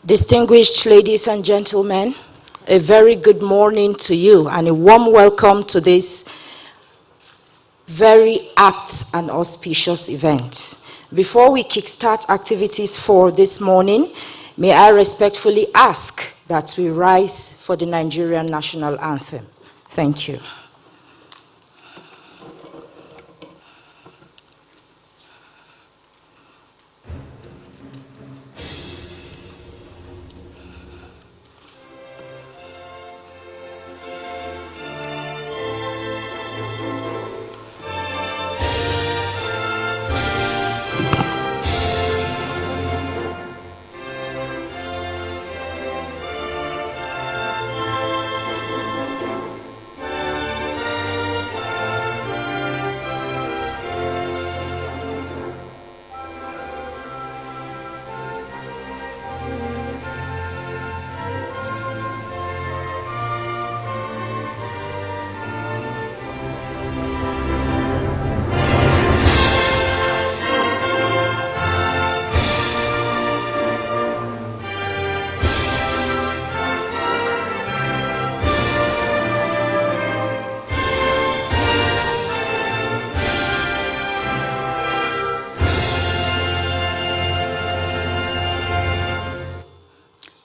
Distinguished ladies and gentlemen, a very good morning to you and a warm welcome to this very apt and auspicious event. Before we kickstart activities for this morning, may I respectfully ask that we rise for the Nigerian national anthem. Thank you.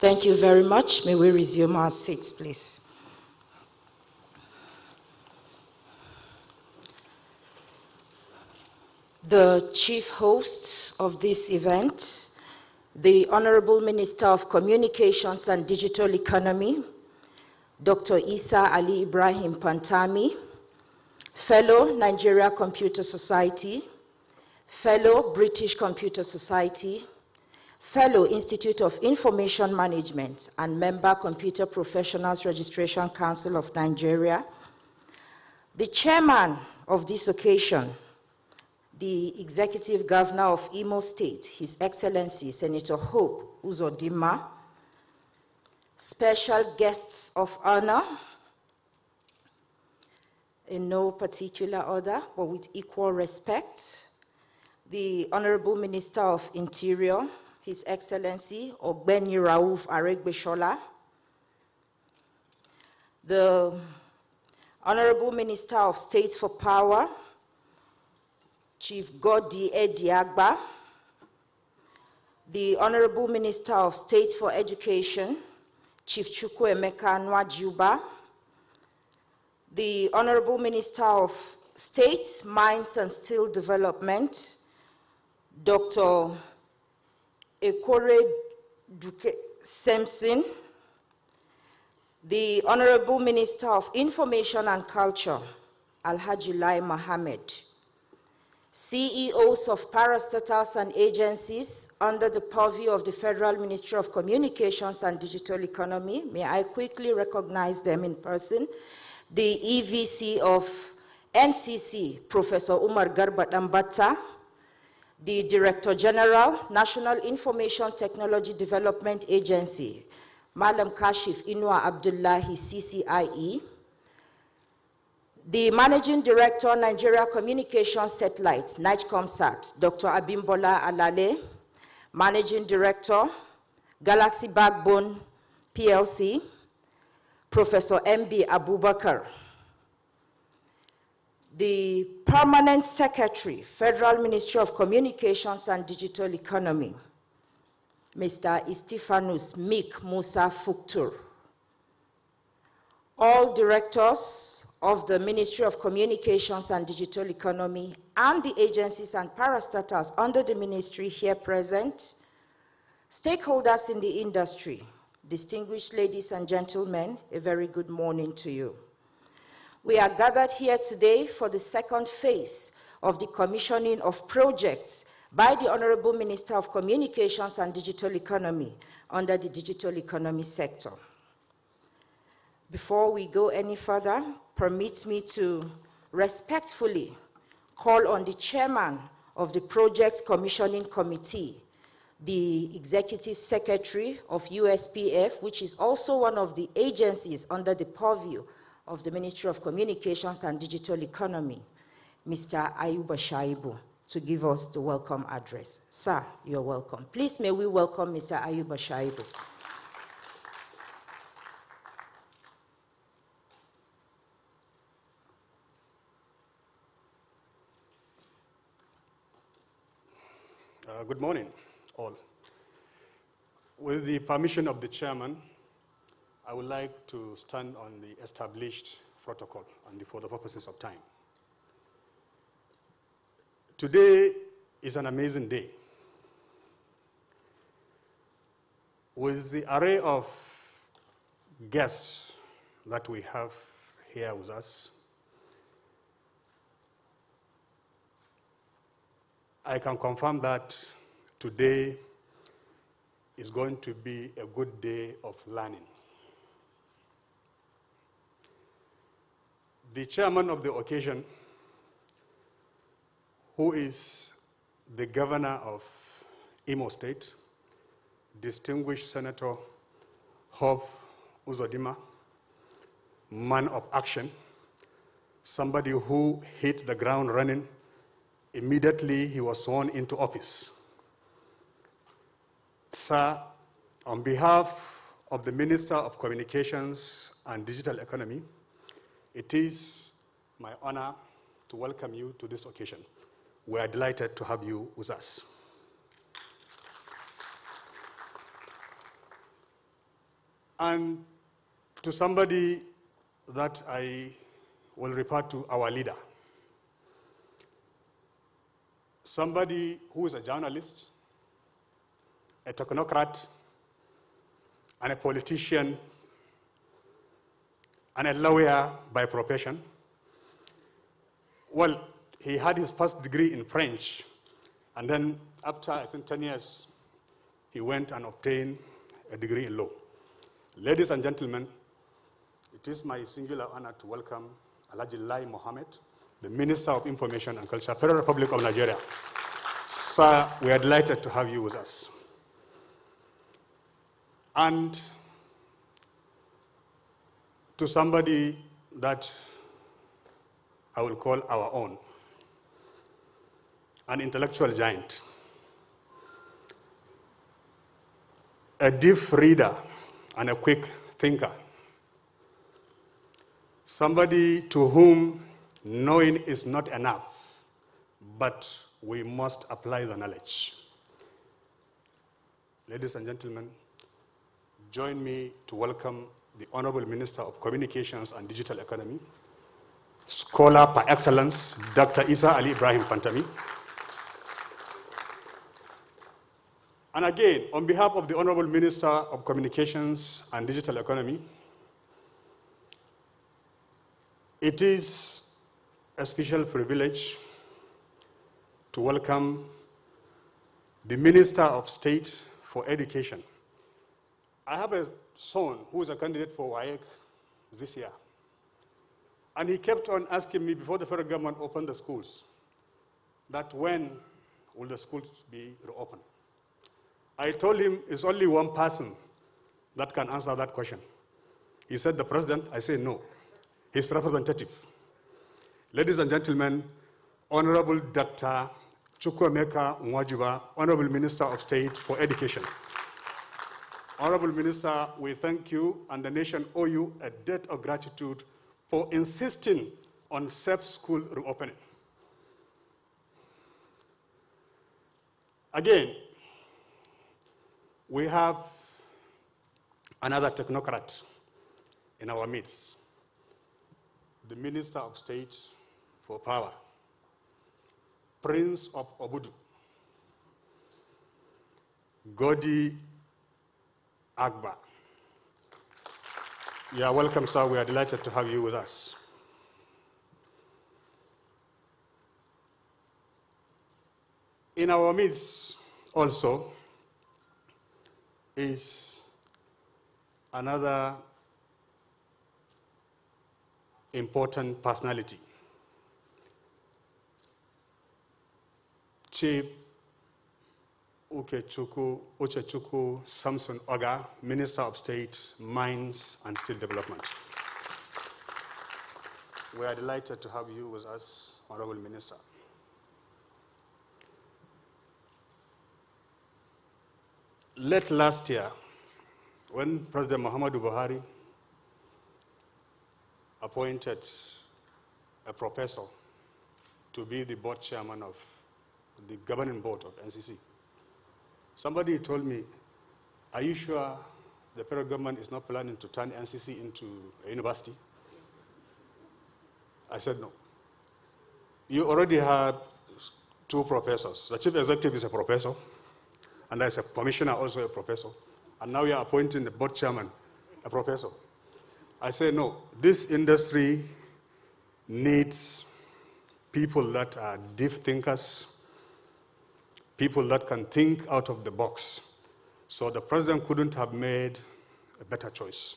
Thank you very much. May we resume our seats, please. The chief host of this event, the Honorable Minister of Communications and Digital Economy, Dr. Isa Ali Ibrahim Pantami, fellow Nigeria Computer Society, fellow British Computer Society, fellow Institute of Information Management and member Computer Professionals Registration Council of Nigeria, the chairman of this occasion, the Executive Governor of Imo State, His Excellency Senator Hope Uzodimma, special guests of honor, in no particular order, but with equal respect, the Honorable Minister of Interior, His Excellency Ogbeni Rauf Aregbesola, the Honorable Minister of State for Power, Chief Godi Ediagba, the Honorable Minister of State for Education, Chief Chukwuemeka Nwajuba, the Honorable Minister of State, Mines and Steel Development, Dr. Ekore Duke Simpson, the Honorable Minister of Information and Culture, Alhaji Lai Mohammed, CEOs of parastatals and agencies under the purview of the Federal Ministry of Communications and Digital Economy. May I quickly recognize them in person. The EVC of NCC, Professor Umar Garba Dambata, the Director General, National Information Technology Development Agency, Malam Kashif Inwa Abdullahi, CCIE, the Managing Director, Nigeria Communications Satellite, NIGECOMSAT, Dr. Abimbola Alale, Managing Director, Galaxy Backbone PLC, Professor MB Abubakar, the Permanent Secretary, Federal Ministry of Communications and Digital Economy, Mr. Istifanus Mik Musa Fuktur, all directors of the Ministry of Communications and Digital Economy and the agencies and parastatals under the ministry here present, stakeholders in the industry, distinguished ladies and gentlemen, a very good morning to you. We are gathered here today for the second phase of the commissioning of projects by the Honorable Minister of Communications and Digital Economy under the digital economy sector. Before we go any further, permit me to respectfully call on the chairman of the Project Commissioning Committee, the Executive Secretary of USPF, which is also one of the agencies under the purview of the Ministry of Communications and Digital Economy, Mr. Ayuba Shaibu, to give us the welcome address. Sir, you're welcome. Please may we welcome Mr. Ayuba Shaibu. Good morning, all. With the permission of the chairman, I would like to stand on the established protocol and for the purposes of time. Today is an amazing day. With the array of guests that we have here with us, I can confirm that today is going to be a good day of learning. The chairman of the occasion, who is the governor of Imo State, distinguished Senator Hope Uzodimma, man of action, somebody who hit the ground running immediately he was sworn into office. Sir, on behalf of the Minister of Communications and Digital Economy, it is my honor to welcome you to this occasion. We are delighted to have you with us. And to somebody that I will refer to, our leader, somebody who is a journalist, a technocrat, and a politician, and a lawyer by profession. Well, he had his first degree in French, and then after, I think, 10 years, he went and obtained a degree in law. Ladies and gentlemen, it is my singular honor to welcome Alhaji Lai Mohammed, the Minister of Information and Culture, Federal Republic of Nigeria. Sir, we are delighted to have you with us. And to somebody that I will call our own, an intellectual giant, a deep reader and a quick thinker, somebody to whom knowing is not enough, but we must apply the knowledge. Ladies and gentlemen, join me to welcome the Honorable Minister of Communications and Digital Economy, scholar par excellence, Dr. Isa Ali Ibrahim Pantami. And again, on behalf of the Honorable Minister of Communications and Digital Economy, it is a special privilege to welcome the Minister of State for Education. I have a son who is a candidate for WAEC this year. And he kept on asking me before the federal government opened the schools, that when will the schools be reopened? I told him it's only one person that can answer that question. He said, the president. I said, no, his representative. Ladies and gentlemen, Honorable Dr. Chukwuemeka Nwajuba, Honorable Minister of State for Education. Honorable Minister, we thank you and the nation owe you a debt of gratitude for insisting on safe school reopening. Again, we have another technocrat in our midst, the Minister of State for Power, Prince of Obudu, Godi Agba. You are welcome, sir. We are delighted to have you with us. In our midst also is another important personality, Chief Uchechukwu Samson Oga, Minister of State, Mines and Steel Development. We are delighted to have you with us, Honorable Minister. Late last year, when President Muhammadu Buhari appointed a professor to be the board chairman of the governing board of NCC, Somebody told me, are you sure the federal government is not planning to turn NCC into a university? I said no. You already had 2 professors. The chief executive is a professor, and there's a commissioner also a professor, and now you're appointing the board chairman, a professor. I say no, this industry needs people that are deep thinkers, people that can think out of the box. So the president couldn't have made a better choice.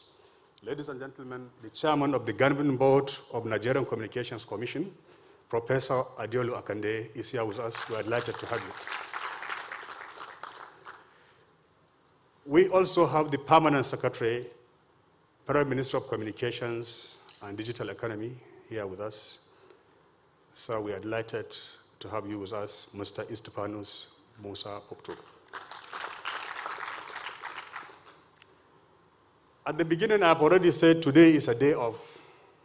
Ladies and gentlemen, the chairman of the governing board of Nigerian Communications Commission, Professor Adeolu Akande, is here with us. We are delighted to have you. We also have the permanent secretary, Federal Minister of Communications and Digital Economy, here with us. So we are delighted to have you with us, Mr. Istifanus Musa Popto. At the beginning, I've already said today is a day of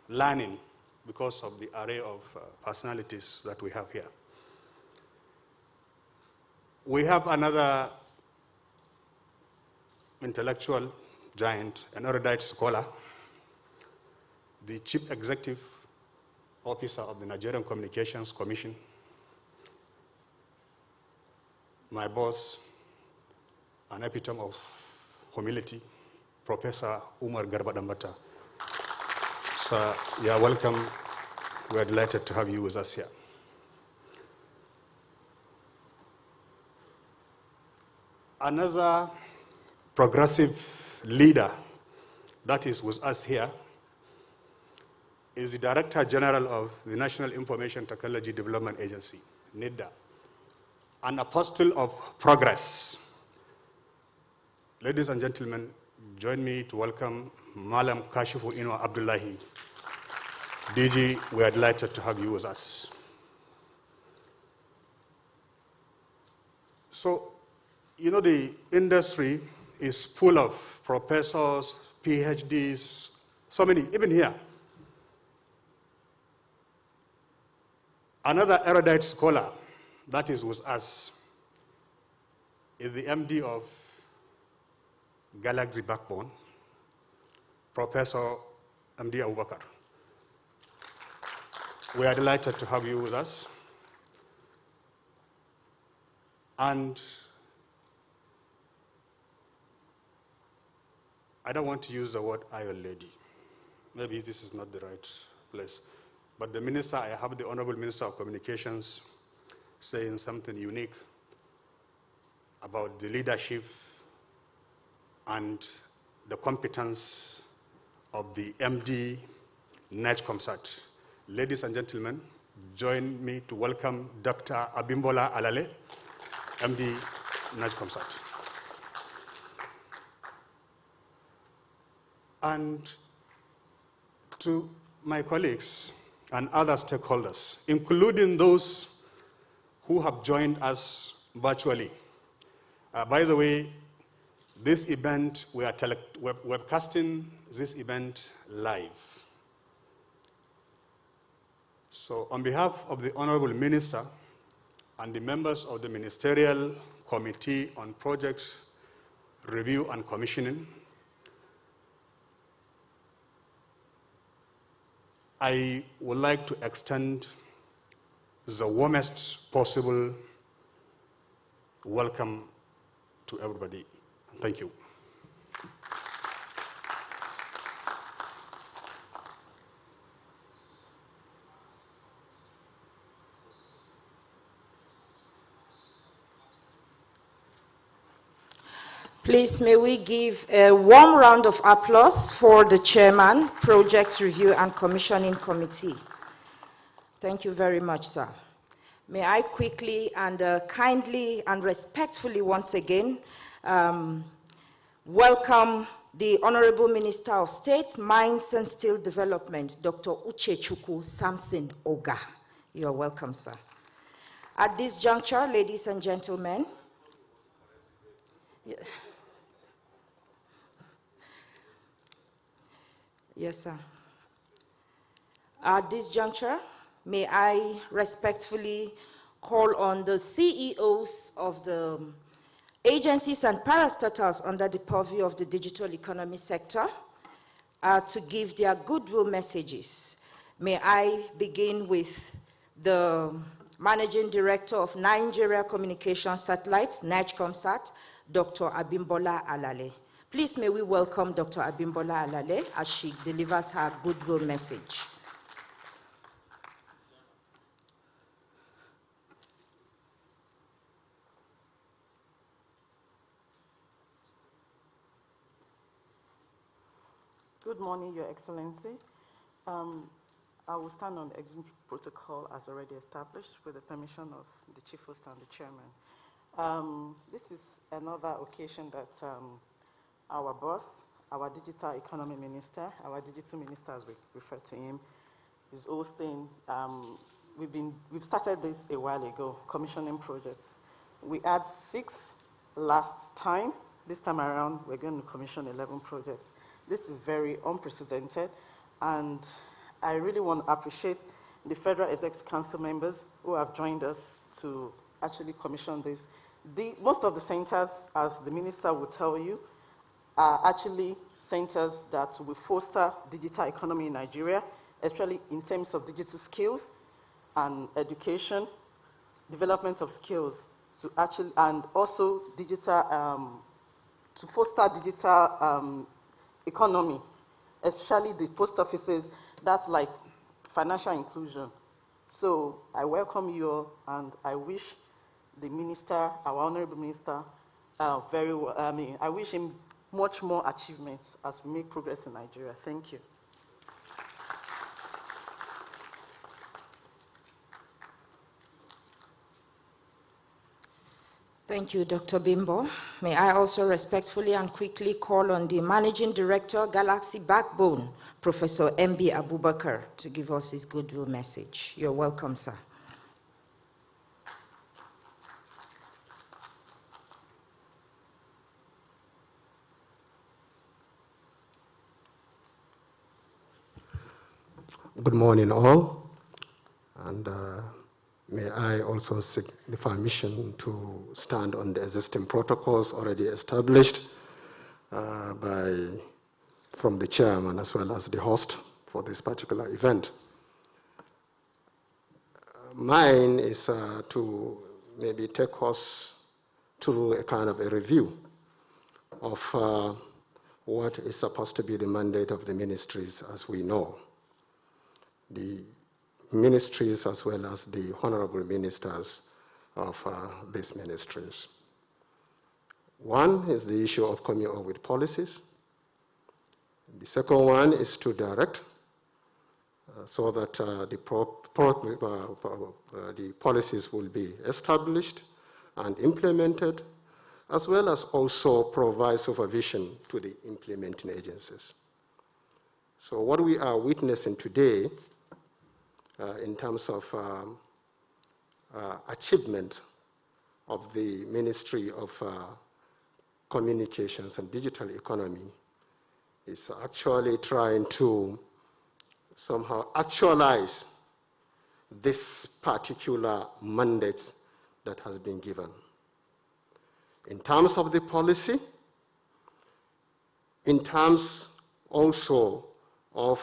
learning because of the array of personalities that we have here. We have another intellectual giant, an erudite scholar, the Chief Executive Officer of the Nigerian Communications Commission, my boss, an epitome of humility, Professor Umar Garbadambata. Sir, you are welcome. We are delighted to have you with us here. Another progressive leader that is with us here is the Director General of the National Information Technology Development Agency, NIDDA, an apostle of progress. Ladies and gentlemen, join me to welcome Malam Kashifu Inwa Abdullahi. DG, we are delighted to have you with us. So, you know, the industry is full of professors, PhDs, so many, even here. Another erudite scholar that is with us is the MD of Galaxy Backbone, Professor MD Abubakar. We are delighted to have you with us. And I don't want to use the word Iron Lady. Maybe this is not the right place. But the minister, I have the Honorable Minister of Communications saying something unique about the leadership and the competence of the MD NETCOMSAT. Ladies and gentlemen, join me to welcome Dr. Abimbola Alale, MD NETCOMSAT. And to my colleagues and other stakeholders, including those who have joined us virtually. By the way, this event, we are webcasting this event live. So on behalf of the Honorable Minister and the members of the Ministerial Committee on Projects Review and Commissioning, I would like to extend the warmest possible welcome to everybody. Thank you. Please, may we give a warm round of applause for the Chairman, Project Review and Commissioning Committee. Thank you very much, sir. May I quickly and kindly and respectfully once again welcome the Honorable Minister of State, Mines and Steel Development, Dr. Uchechukwu Samson Oga. You are welcome, sir. At this juncture, ladies and gentlemen, yes, sir. At this juncture, may I respectfully call on the CEOs of the Agencies and parastatals under the purview of the digital economy sector are to give their goodwill messages. May I begin with the Managing Director of Nigeria Communications Satellite, NIGECOMSAT, Dr. Abimbola Alale. Please may we welcome Dr. Abimbola Alale as she delivers her goodwill message. Good morning, Your Excellency. I will stand on the exit protocol as already established with the permission of the Chief Host and the Chairman. This is another occasion that our boss, our Digital Economy Minister, our Digital Minister as we refer to him, is hosting. We've started this a while ago, commissioning projects. We had 6 last time. This time around, we're going to commission 11 projects. This is very unprecedented, and I really want to appreciate the Federal Executive Council members who have joined us to actually commission this. Most of the centers, as the Minister will tell you, are actually centers that will foster digital economy in Nigeria, especially in terms of digital skills and education, development of skills, and also digital, to foster digital economy, especially the post offices. That's like financial inclusion. So I welcome you all, and I wish the minister, our honorable minister, very well. I wish him much more achievements as we make progress in Nigeria. Thank you. Thank you, Dr. Bimbo. May I also respectfully and quickly call on the Managing Director, Galaxy Backbone, Professor M.B. Abubakar, to give us his goodwill message. You're welcome, sir. Good morning, all, and may I also seek the permission to stand on the existing protocols already established from the chairman as well as the host for this particular event. Mine is to maybe take us through a kind of a review of what is supposed to be the mandate of the ministries as we know. The ministries as well as the honorable ministers of these ministries. One is the issue of coming up with policies. The second one is to direct so that the policies will be established and implemented, as well as also provide supervision to the implementing agencies. So what we are witnessing today in terms of achievement of the Ministry of Communications and Digital Economy is actually trying to somehow actualize this particular mandate that has been given. In terms of the policy, in terms also of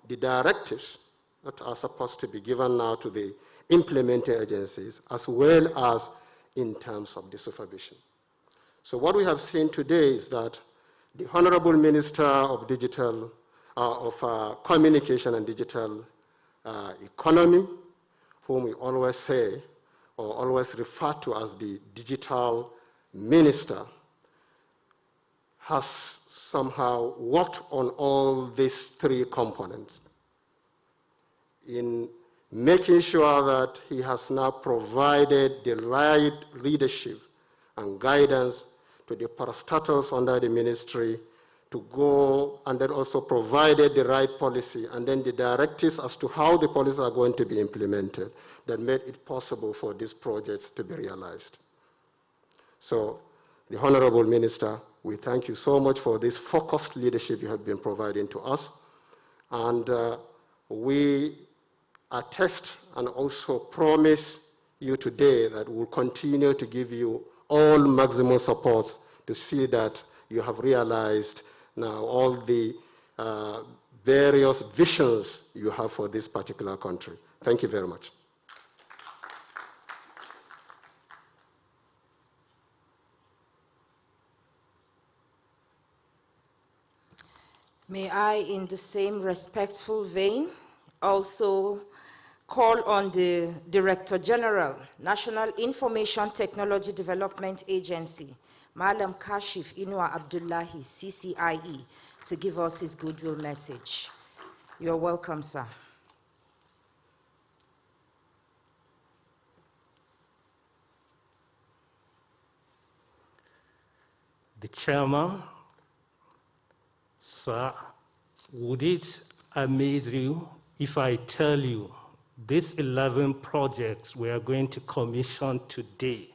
the directives that are supposed to be given now to the implementing agencies, as well as in terms of the supervision. So what we have seen today is that the Honorable Minister of Communication and Digital Economy, whom we always say or always refer to as the Digital Minister, has somehow worked on all these 3 components in making sure that he has now provided the right leadership and guidance to the parastatals under the ministry to go, and then also provided the right policy and then the directives as to how the policies are going to be implemented that made it possible for these projects to be realized. So, the Honorable Minister, we thank you so much for this focused leadership you have been providing to us, and we attest and also promise you today that we'll continue to give you all maximum supports to see that you have realized now all the various visions you have for this particular country. Thank you very much. May I, in the same respectful vein, also call on the Director General, National Information Technology Development Agency, Malam Kashif Inua Abdullahi, CCIE, to give us his goodwill message. You're welcome, sir. The chairman, sir, would it amaze you if I tell you these 11 projects we are going to commission today,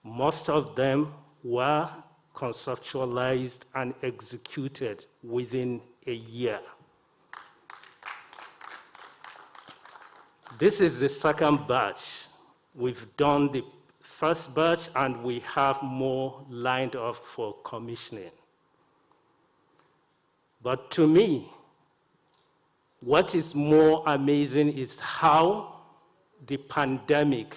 most of them were conceptualized and executed within a year. This is the second batch. We've done the first batch and we have more lined up for commissioning. But to me, what is more amazing is how the pandemic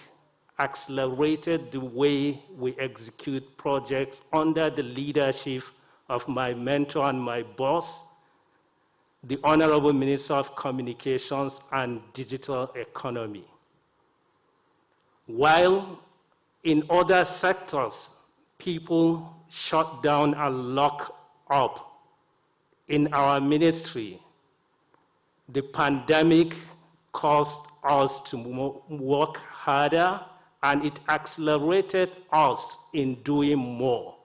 accelerated the way we execute projects under the leadership of my mentor and my boss, the Honorable Minister of Communications and Digital Economy. While in other sectors, people shut down and lock up, in our ministry, the pandemic caused us to work harder, and it accelerated us in doing more.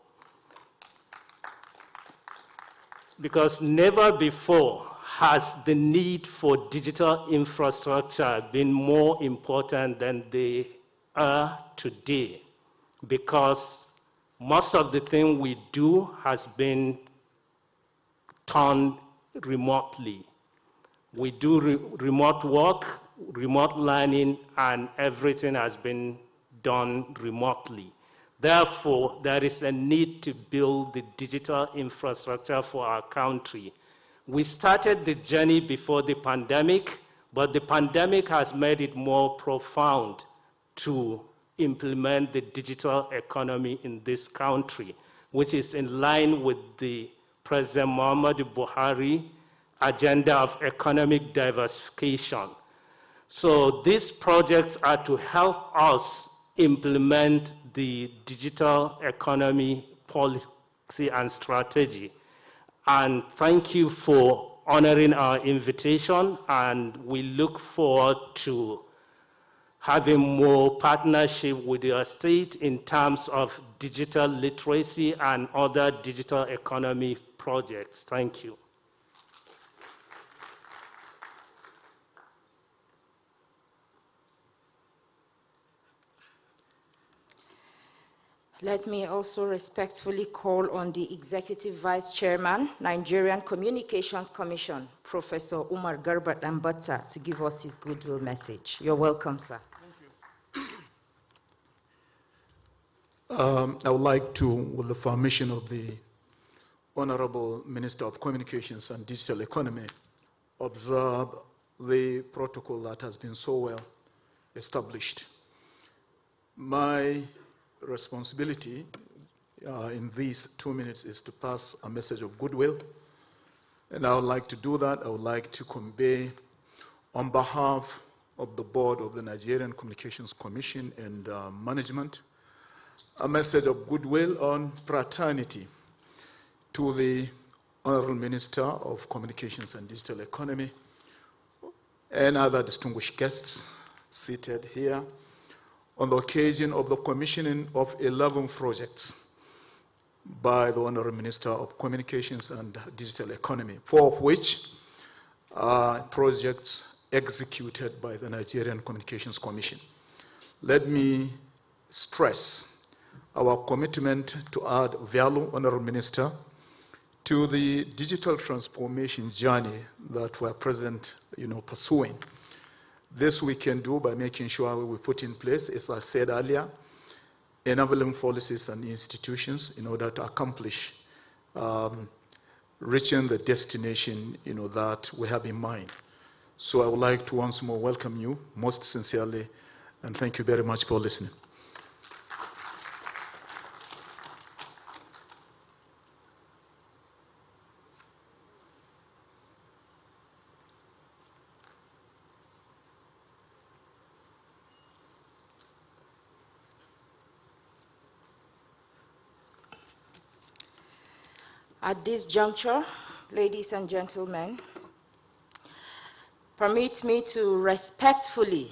Because never before has the need for digital infrastructure been more important than they are today, because most of the things we do has been done remotely. We do remote work, remote learning, and everything has been done remotely. Therefore, there is a need to build the digital infrastructure for our country. We started the journey before the pandemic, but the pandemic has made it more profound to implement the digital economy in this country, which is in line with the President Muhammadu Buhari agenda of economic diversification. So these projects are to help us implement the digital economy policy and strategy. And thank you for honoring our invitation, and we look forward to having more partnership with your state in terms of digital literacy and other digital economy projects. Thank you. Let me also respectfully call on the Executive Vice Chairman, Nigerian Communications Commission, Professor Umar Garba Dambata, to give us his goodwill message. You're welcome, sir. Thank you. I would like to, with the permission of the Honorable Minister of Communications and Digital Economy, observe the protocol that has been so well established. My responsibility in these 2 minutes is to pass a message of goodwill, and I would like to do that. I would like to convey on behalf of the board of the Nigerian Communications Commission and management a message of goodwill on fraternity to the Honorable Minister of Communications and Digital Economy and other distinguished guests seated here on the occasion of the commissioning of 11 projects by the Honorable Minister of Communications and Digital Economy, 4 of which are projects executed by the Nigerian Communications Commission. Let me stress our commitment to add value, Honorable Minister, to the digital transformation journey that we're present, pursuing. This we can do by making sure we put in place, as I said earlier, enabling policies and institutions in order to accomplish reaching the destination that we have in mind. So I would like to once more welcome you most sincerely, and thank you very much for listening. At this juncture, ladies and gentlemen, permit me to respectfully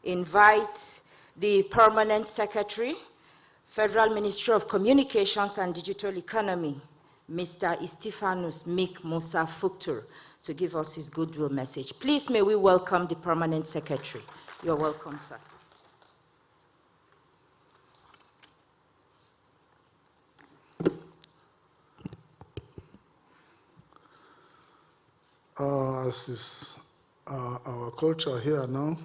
invite the Permanent Secretary, Federal Ministry of Communications and Digital Economy, Mr. Istifanus Mik Musa Fuktur, to give us his goodwill message. Please may we welcome the Permanent Secretary. You're welcome, sir. As is our culture here now,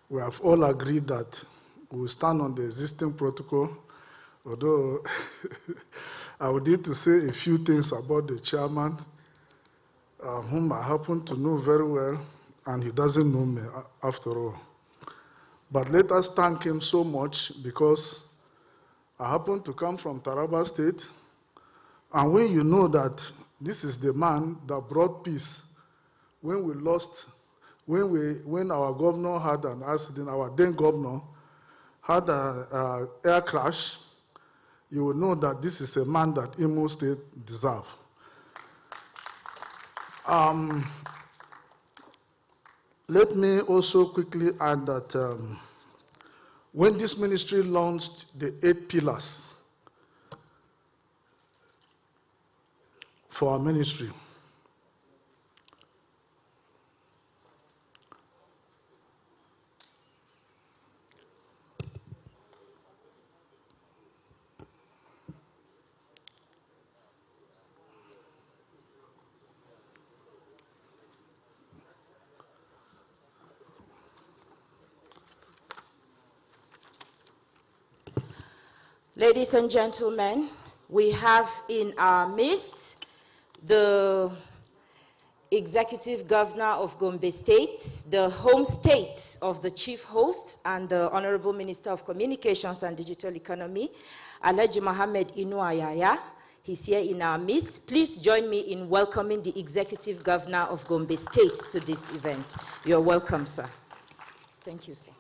we have all agreed that we will stand on the existing protocol, although I would need to say a few things about the chairman, whom I happen to know very well, and he doesn't know me after all. But let us thank him so much, because I happen to come from Taraba State, and when you know that this is the man that brought peace when we lost, when our governor had an accident, our then governor had an air crash, you will know that this is a man that Imo State deserves. Let me also quickly add that when this ministry launched the 8 pillars for our ministry, Ladies and gentlemen, we have in our midst the Executive Governor of Gombe State, the home state of the Chief Host, and the Honorable Minister of Communications and Digital Economy, Alhaji Mohammed Inuayaya. He's here in our midst. Please join me in welcoming the Executive Governor of Gombe State to this event. You're welcome, sir. Thank you, sir.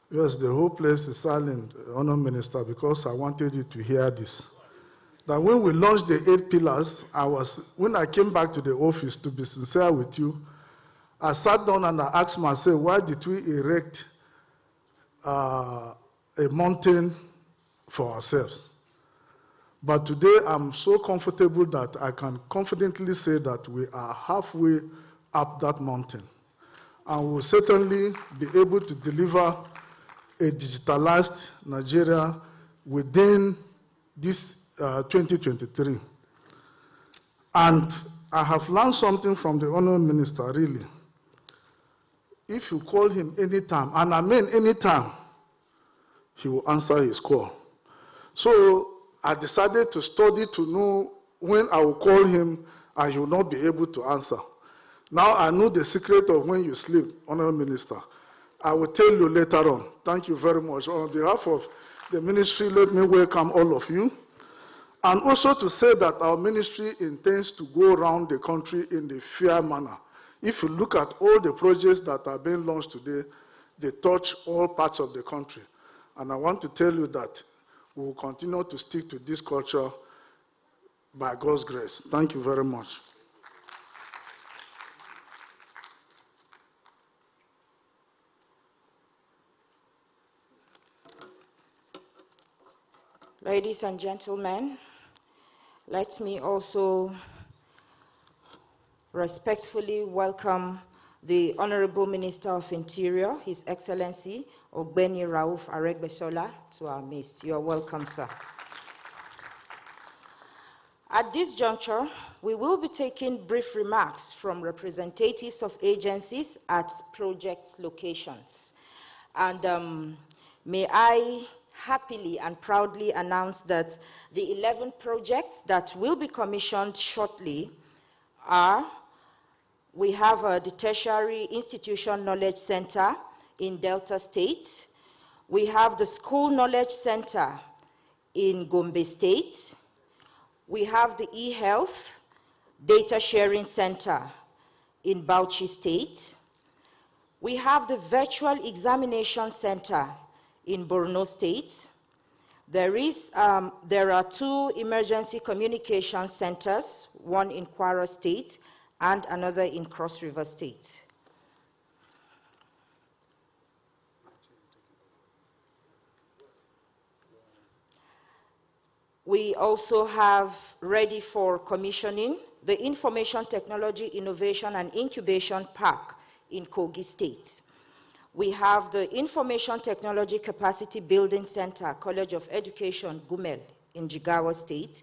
Yes, the whole place is silent, Honour Minister, because I wanted you to hear this. That when we launched the 8 pillars, when I came back to the office, to be sincere with you, I sat down and I asked myself, why did we erect a mountain for ourselves. But today, I'm so comfortable that I can confidently say that we are halfway up that mountain. And we'll certainly be able to deliver a digitalized Nigeria within this 2023. And I have learned something from the Honourable Minister, really. If you call him anytime, and I mean anytime, he will answer his call. So I decided to study to know when I will call him and he will not be able to answer. Now I know the secret of when you sleep, Honourable Minister. I will tell you later on. Thank you very much. On behalf of the ministry, let me welcome all of you. And also to say that our ministry intends to go around the country in a fair manner. If you look at all the projects that are being launched today, they touch all parts of the country. And I want to tell you that we will continue to stick to this culture by God's grace. Thank you very much. Ladies and gentlemen, let me also respectfully welcome the Honorable Minister of Interior, His Excellency Ogbeni Rauf Aregbesola, to our midst. You are welcome, sir. At this juncture, we will be taking brief remarks from representatives of agencies at project locations. And may I happily and proudly announce that the 11 projects that will be commissioned shortly are: we have the Tertiary Institution Knowledge Center in Delta State. We have the School Knowledge Center in Gombe State. We have the eHealth Data Sharing Center in Bauchi State. We have the Virtual Examination Center in Borno State. There are 2 emergency communication centers, one in Kwara State and another in Cross River State. We also have ready for commissioning the Information Technology Innovation and Incubation Park in Kogi State. We have the Information Technology Capacity Building Center, College of Education, Gumel, in Jigawa State.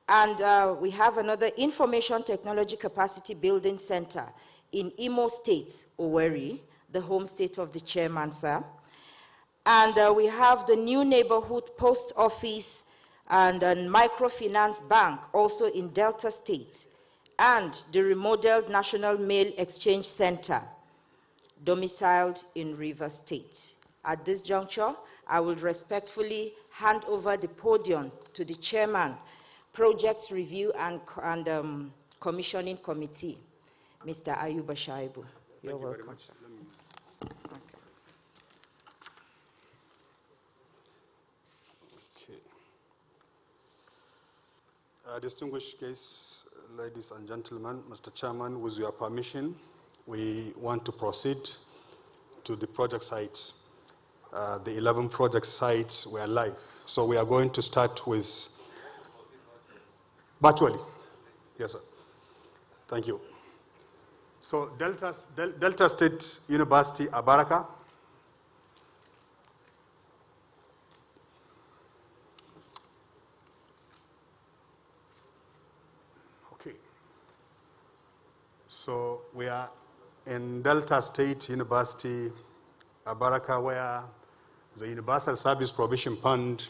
And we have another Information Technology Capacity Building Center in Imo State, Owerri, the home state of the chairman, sir. And we have the new Neighborhood Post Office and a Microfinance Bank, also in Delta State, and the remodeled National Mail Exchange Center, domiciled in Rivers State. At this juncture, I will respectfully hand over the podium to the chairman, Projects Review and Commissioning Committee, Mr. Ayuba Shaibu. You're welcome, sir. Distinguished guests, ladies and gentlemen, Mr. Chairman, with your permission, we want to proceed to the project sites. The 11 project sites were live. So we are going to start with virtually. Yes, sir. Thank you. So Delta State University, Abaraka. Okay. So we are in Delta State University, Abaraka, where the Universal Service Provision Fund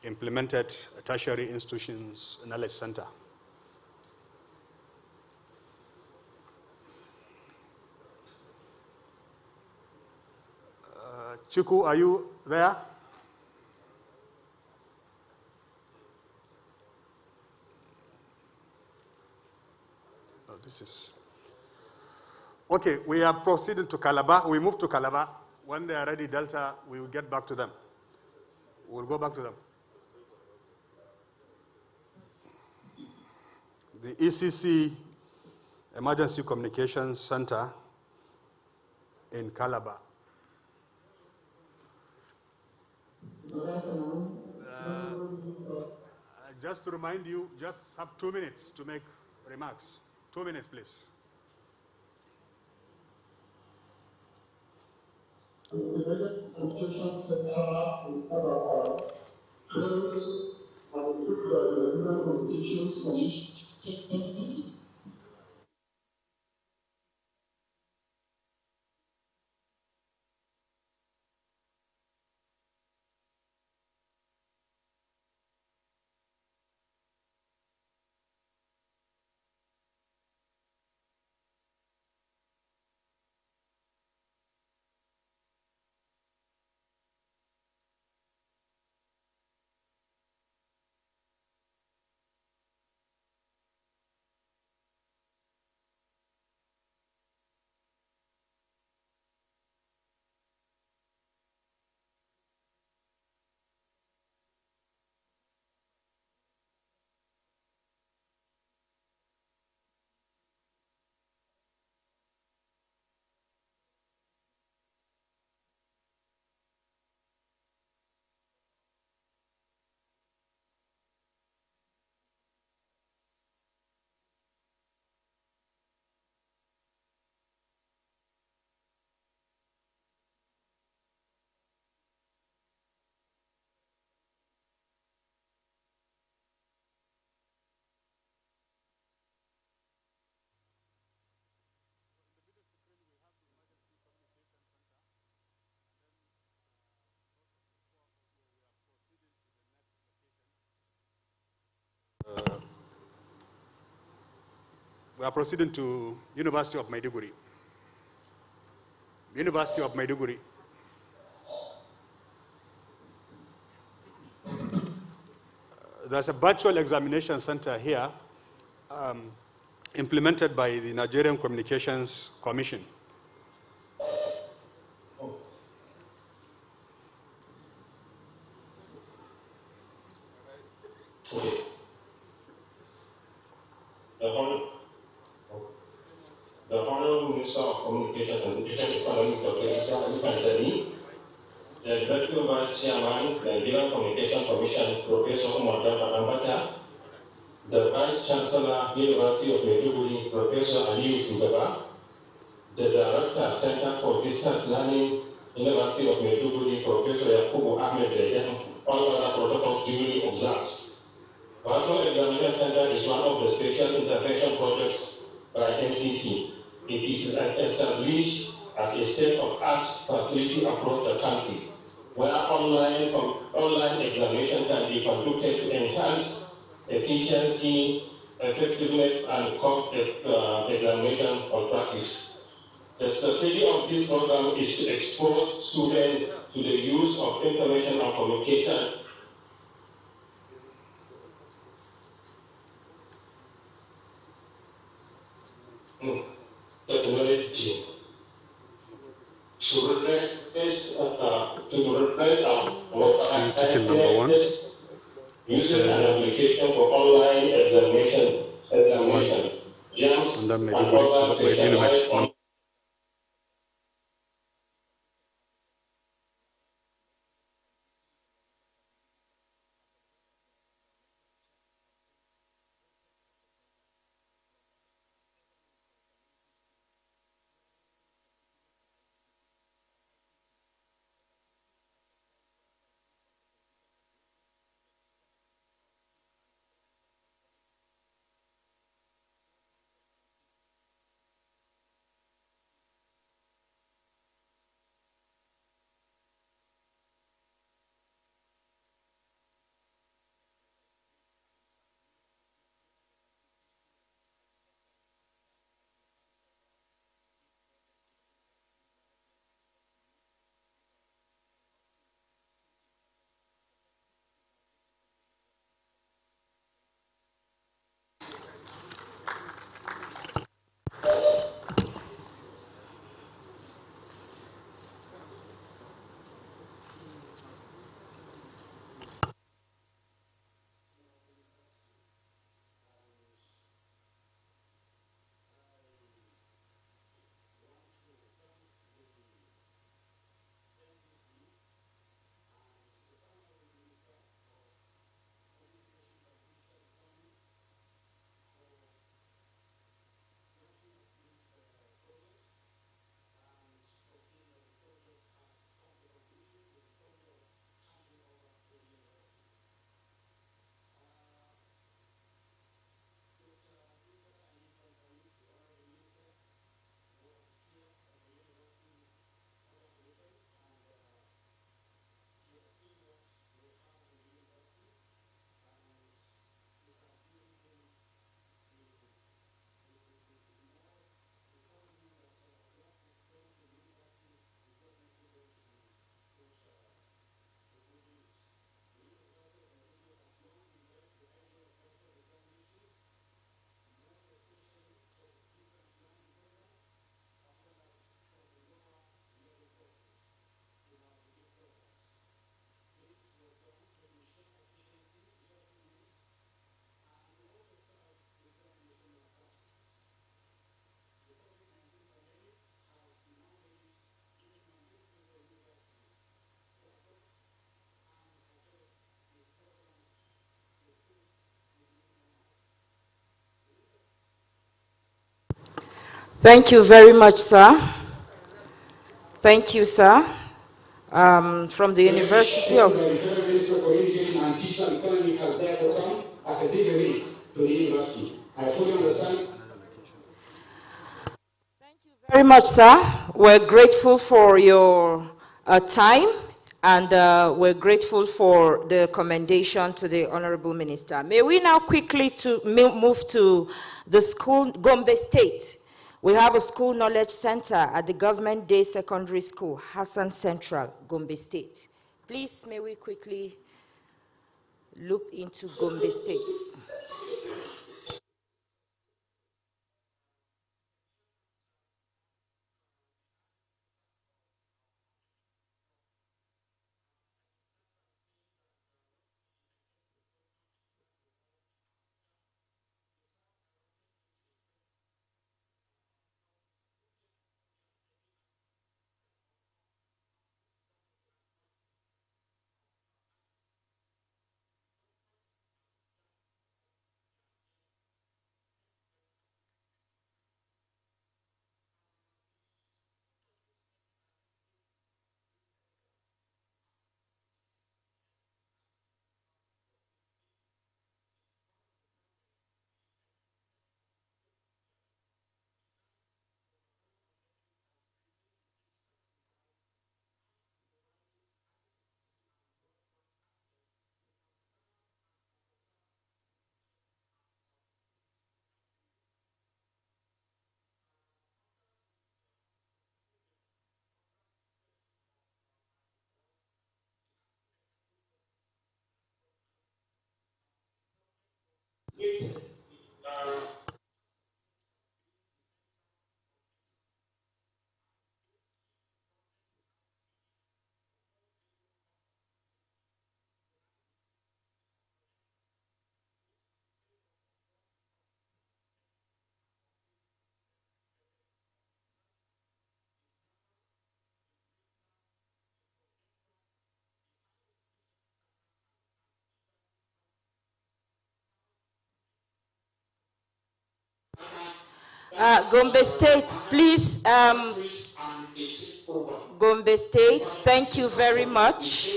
implemented a tertiary institutions knowledge center. Chiku, are you there? Oh, this is... Okay, we are proceeding to Calabar. We move to Calabar. When they are ready, Delta, we will get back to them. We'll go back to them. The ECC Emergency Communications Center in Calabar. Just to remind you, just have 2 minutes to make remarks. 2 minutes, please. We are proceeding to University of Maiduguri. University of Maiduguri. There's a virtual examination center here implemented by the Nigerian Communications Commission. The Honorable Minister of Communications and Digital Economy, Dr. Al-Afrikiy, the Executive Vice Chairman, the Nigerian Communication Commission, Professor Umar Ambata, the Vice Chancellor, University of Maiduguri, Professor Aliyu Shugaba, the Director, Center for Distance Learning, University of Maiduguri, Professor Yakubu Ahmed Dejan, all other protocols duly observed. Virtual Examination Center is one of the special intervention projects by NCC. It is established as a state-of-art facility across the country, where online examination can be conducted to enhance efficiency, effectiveness, and cost examination or practice. The strategy of this program is to expose students to the use of information and communication technology to replace our using an application for online examination, jams, and other specialized on Thank you very much, sir. Thank you, sir. From the University of... The Federal Ministry of Communication and Digital Economy has therefore come as a big relief to the university. I fully understand. Thank you very much, sir. We're grateful for your time, and we're grateful for the commendation to the Honorable Minister. May we now quickly move to the school, Gombe State. We have a school knowledge center at the Government Day Secondary School, Hassan Central, Gombe State. Please, may we quickly look into Gombe State. Gombe State, please. Gombe State, thank you very much.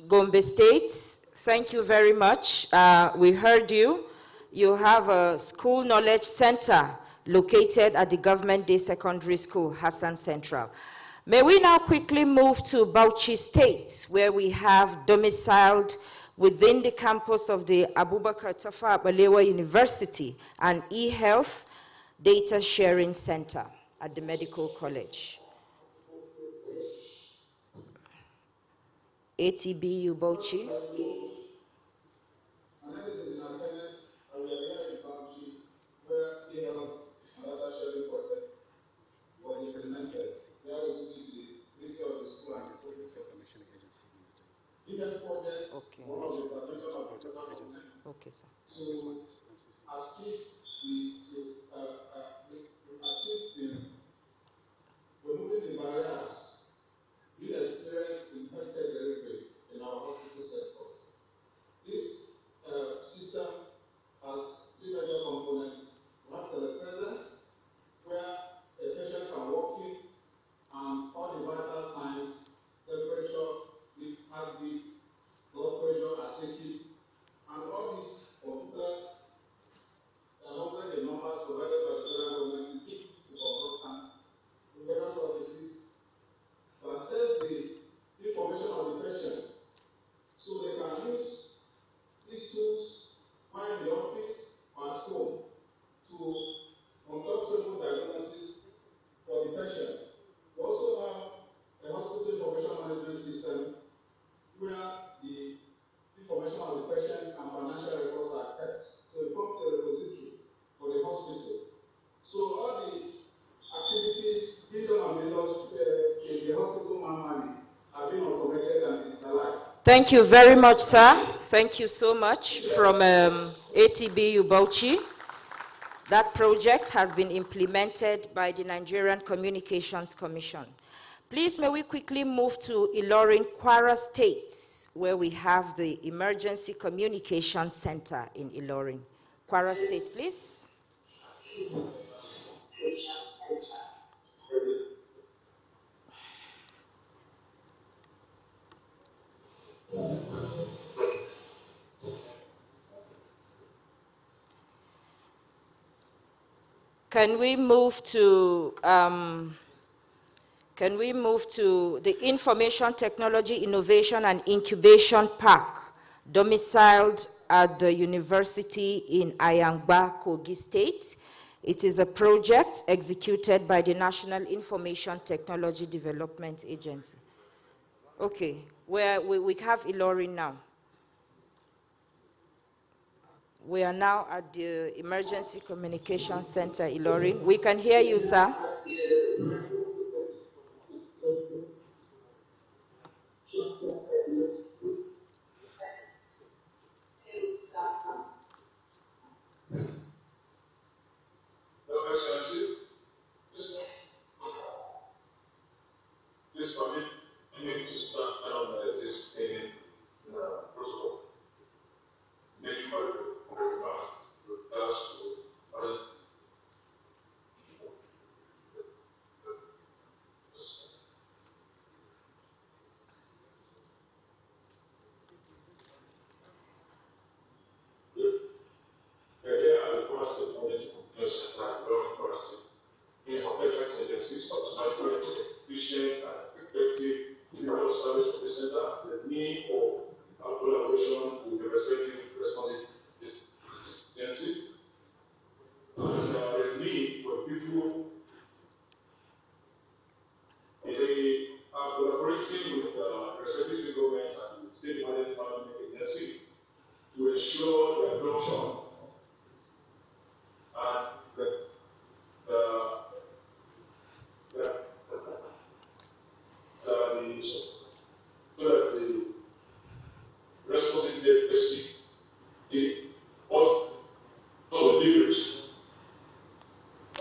Gombe State, thank you very much. We heard you. You have a school knowledge center located at the Government Day Secondary School, Hassan Central. May we now quickly move to Bauchi State, where we have domiciled within the campus of the Abubakar Tafawa Balewa University an e-health data sharing center at the Medical College. ATBU Bauchi. Was implemented. There will be the issue of the school and the event projects, okay. One of the coordination of the government, okay, sir. To assist in removing the barriers being experienced in healthcare delivery in our hospital sectors. This system has three major components. We have telepresence, where a patient can walk in and all the vital signs, temperature, heartbeat, blood pressure are taken, and all these computers are the numbers provided by the federal government to consultants in various offices to assess the information of the patient so they can use these tools while in the office or at home to conduct remote diagnosis for the patient. We also have a hospital information management system where the information of the patient and financial records are kept. So it forms a repository for the hospital. So all the activities being done in the hospital manually are being automated and digitalized. Thank you very much, sir. Thank you so much from ATBU Bauchi. That project has been implemented by the Nigerian Communications Commission. Please, may we quickly move to Ilorin, Kwara State, where we have the Emergency Communication Center in Ilorin. Kwara State, please. Can we move to the Information Technology Innovation and Incubation Park, domiciled at the University in Ayangba, Kogi State? It is a project executed by the National Information Technology Development Agency. Okay, we have Ilorin now. We are now at the Emergency Communication Center, Ilorin. We can hear you, sir. Your Excellency, please permit me to start on this protocol. Make you efficient and effective delivery of service for the center. There's need for collaboration with the respective responsive agencies. There's need for people collaborating with respective state governments and state management agencies to ensure the adoption and the responsibility also leverage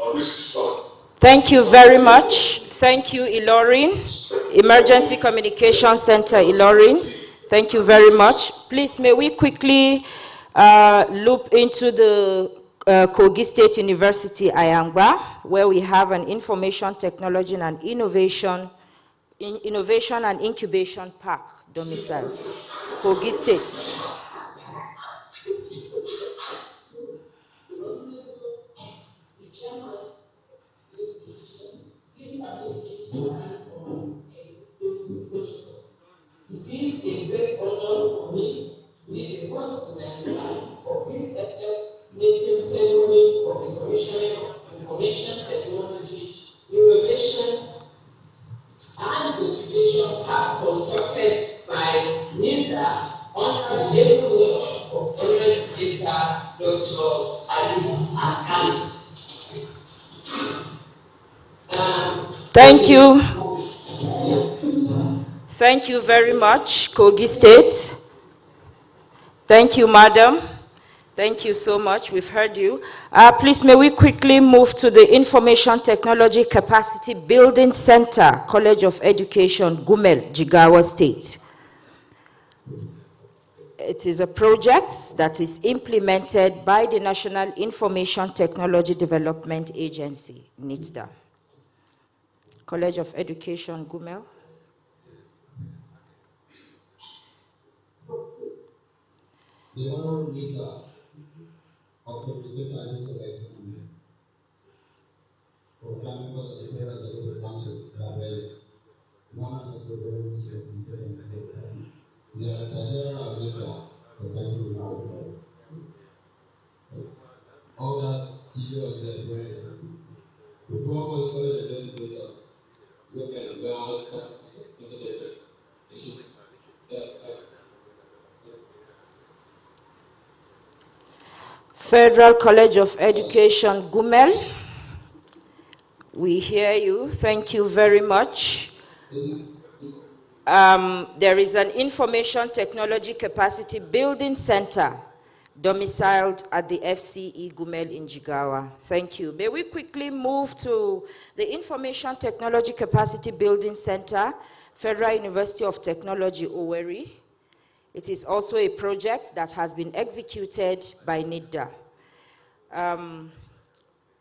on this stuff. Thank you very much. Thank you, Ilorin. Emergency Communication Center, Ilorin. Thank you very much. Please, may we quickly loop into the Kogi State University, Ayangba, where we have an Information Technology and Innovation and Incubation Park domicile. Kogi State. It is a great honor for me to be the host of this making ceremony of the Commissioning of Information Technology, Innovation and Incubation Park constructed by NISDA under the able watch of Honorable Minister Dr. Ali Atali. Thank you. Thank you very much, Kogi State. Thank you, madam. Thank you so much. We've heard you. Please, may we quickly move to the Information Technology Capacity Building Center, College of Education, Gumel, Jigawa State. It is a project that is implemented by the National Information Technology Development Agency, NITDA. College of Education, Gumel. The Honorable Minister of Communication and Information for Government of the Federal Executive Council, Government of the Ministry of Communication and Information, the General Director, Secretary of all that CEOs said, the provost college administrator, look at the Federal College of Education, Gumel. We hear you. Thank you very much. There is an Information Technology Capacity Building Center domiciled at the FCE Gumel in Jigawa. Thank you. May we quickly move to the Information Technology Capacity Building Center, Federal University of Technology, Owerri. It is also a project that has been executed by NIDA.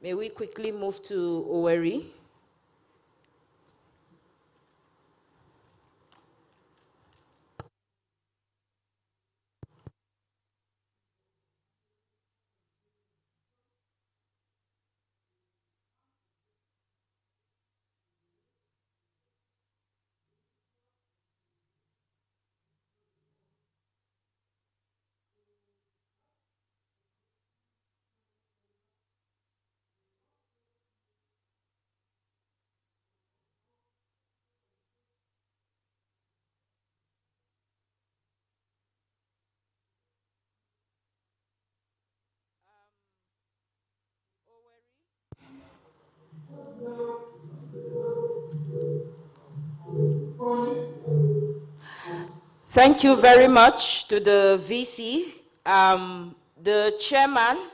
May we quickly move to Owerri? Thank you very much to the VC. The chairman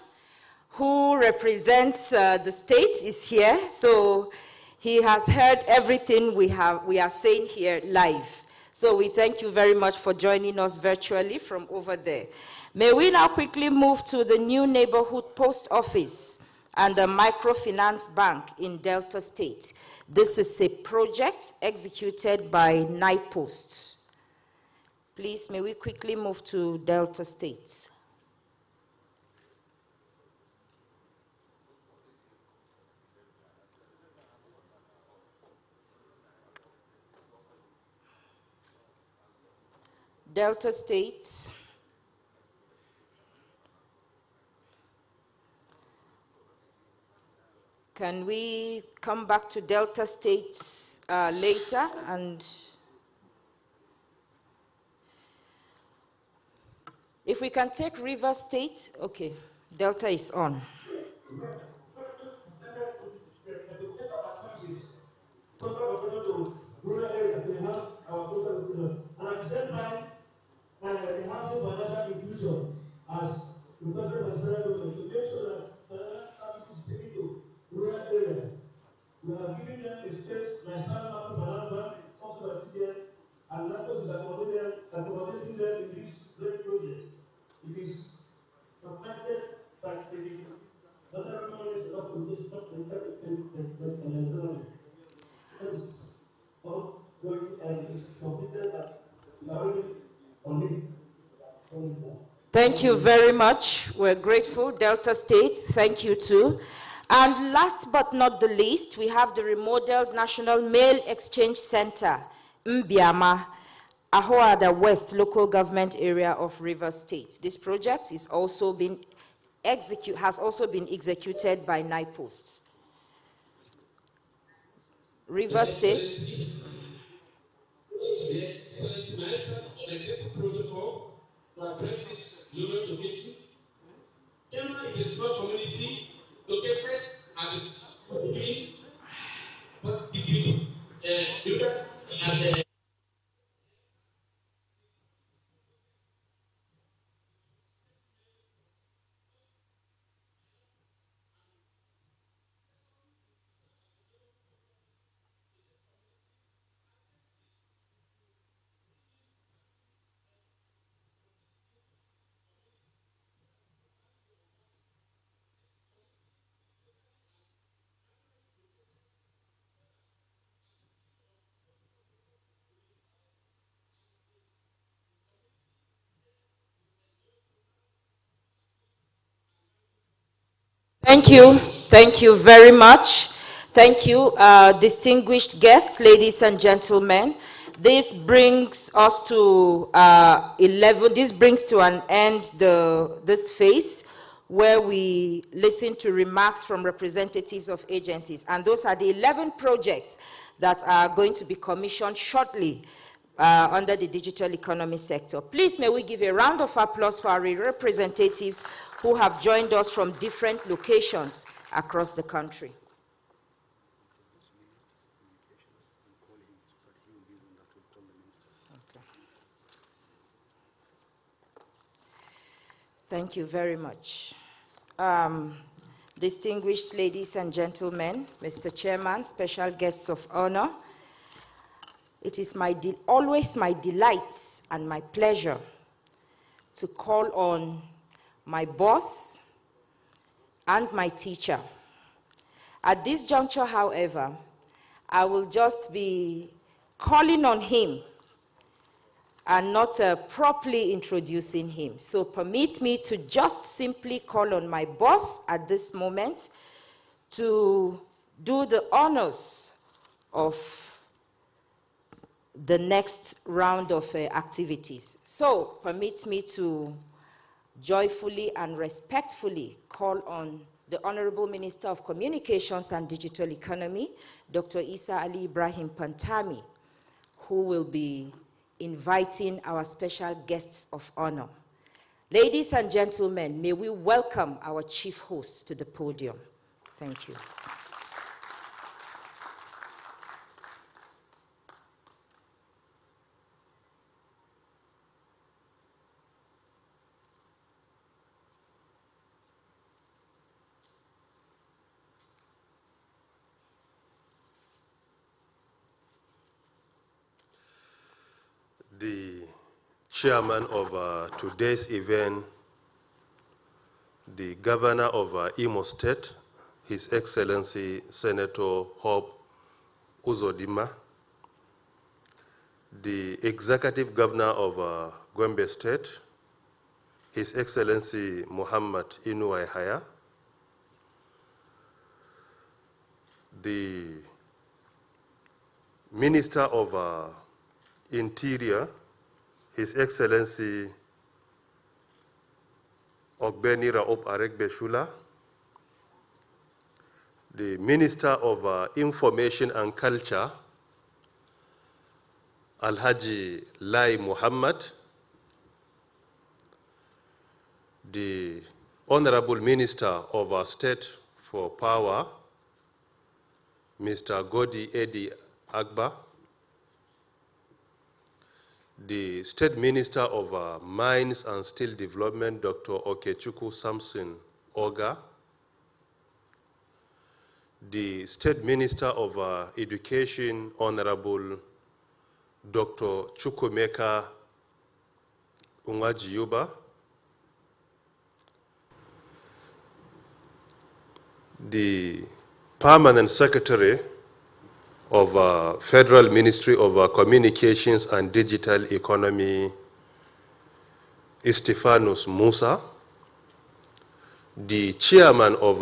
who represents the state is here, so he has heard everything we are saying here live. So we thank you very much for joining us virtually from over there. May we now quickly move to the new neighborhood post office and the microfinance bank in Delta State. This is a project executed by NIPOST. Please, may we quickly move to Delta State. Delta State. Can we come back to Delta State later? And if we can take River State, okay, Delta is on. And at the same time, enhancing financial inclusion as requested by the federal government to make sure that financial services is taken to rural areas. We are giving them a space by signing up to Finance Bank, also by CDN, and NACOS is accommodating them in this great project. It is recommended that the other governments of the economy. That is all going and is completed that we are already on it. Thank you very much. We're grateful. Delta State, thank you too. And last but not the least, we have the remodeled National Mail Exchange Center, Mbiama, Ahoada West local government area of River State. This project is also has also been executed by NIPOST. River State. Protocol to address this global location. Generally, it is not community located at the beginning, but the at the Thank you very much. Thank you, distinguished guests, ladies and gentlemen. This brings us to 11. This brings to an end this phase where we listen to remarks from representatives of agencies. And those are the 11 projects that are going to be commissioned shortly under the digital economy sector. Please, may we give a round of applause for our representatives who have joined us from different locations across the country. Thank you very much. Distinguished ladies and gentlemen, Mr. Chairman, special guests of honor, it is always my delight and my pleasure to call on my boss and my teacher. At this juncture, however, I will just be calling on him and not properly introducing him. So permit me to just simply call on my boss at this moment to do the honors of the next round of activities. So permit me to joyfully and respectfully call on the Honorable Minister of Communications and Digital Economy, Dr. Isa Ali Ibrahim Pantami, who will be inviting our special guests of honor. Ladies and gentlemen, may we welcome our chief host to the podium. Thank you. The chairman of today's event, the governor of Imo State, His Excellency Senator Hope Uzodimma, the executive governor of Gombe State, His Excellency Muhammad Inuwa Yahaya, the Minister of Interior, His Excellency Ogbeni Raoub Aregbeshula, the Minister of Information and Culture, Alhaji Lai Muhammad, the Honorable Minister of State for Power, Mr. Godi Edi Agba, the State Minister of Mines and Steel Development, Dr. Okechukwu Samson Oga, the State Minister of Education, Honorable Dr. Chukwemeka Unwajiyuba, the Permanent Secretary of Federal Ministry of Communications and Digital Economy, Stephanus Musa, the Chairman of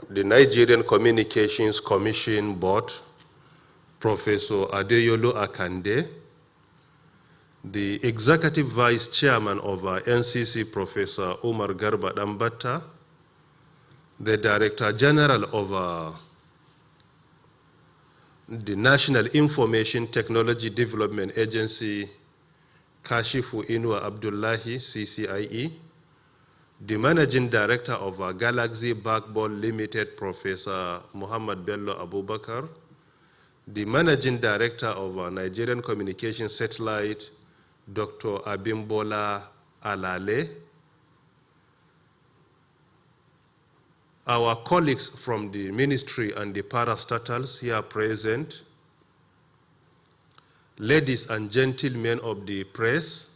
the Nigerian Communications Commission Board, Professor Adeyolu Akande, the Executive Vice Chairman of NCC, Professor Umar Garba Dambata, the Director General of the National Information Technology Development Agency, Kashifu Inua Abdullahi, CCIE, the Managing Director of Galaxy Backbone Limited, Professor Muhammad Bello Abubakar, the Managing Director of Nigerian Communication Satellite, Dr. Abimbola Alale, our colleagues from the ministry and the parastatals here present, ladies and gentlemen of the press,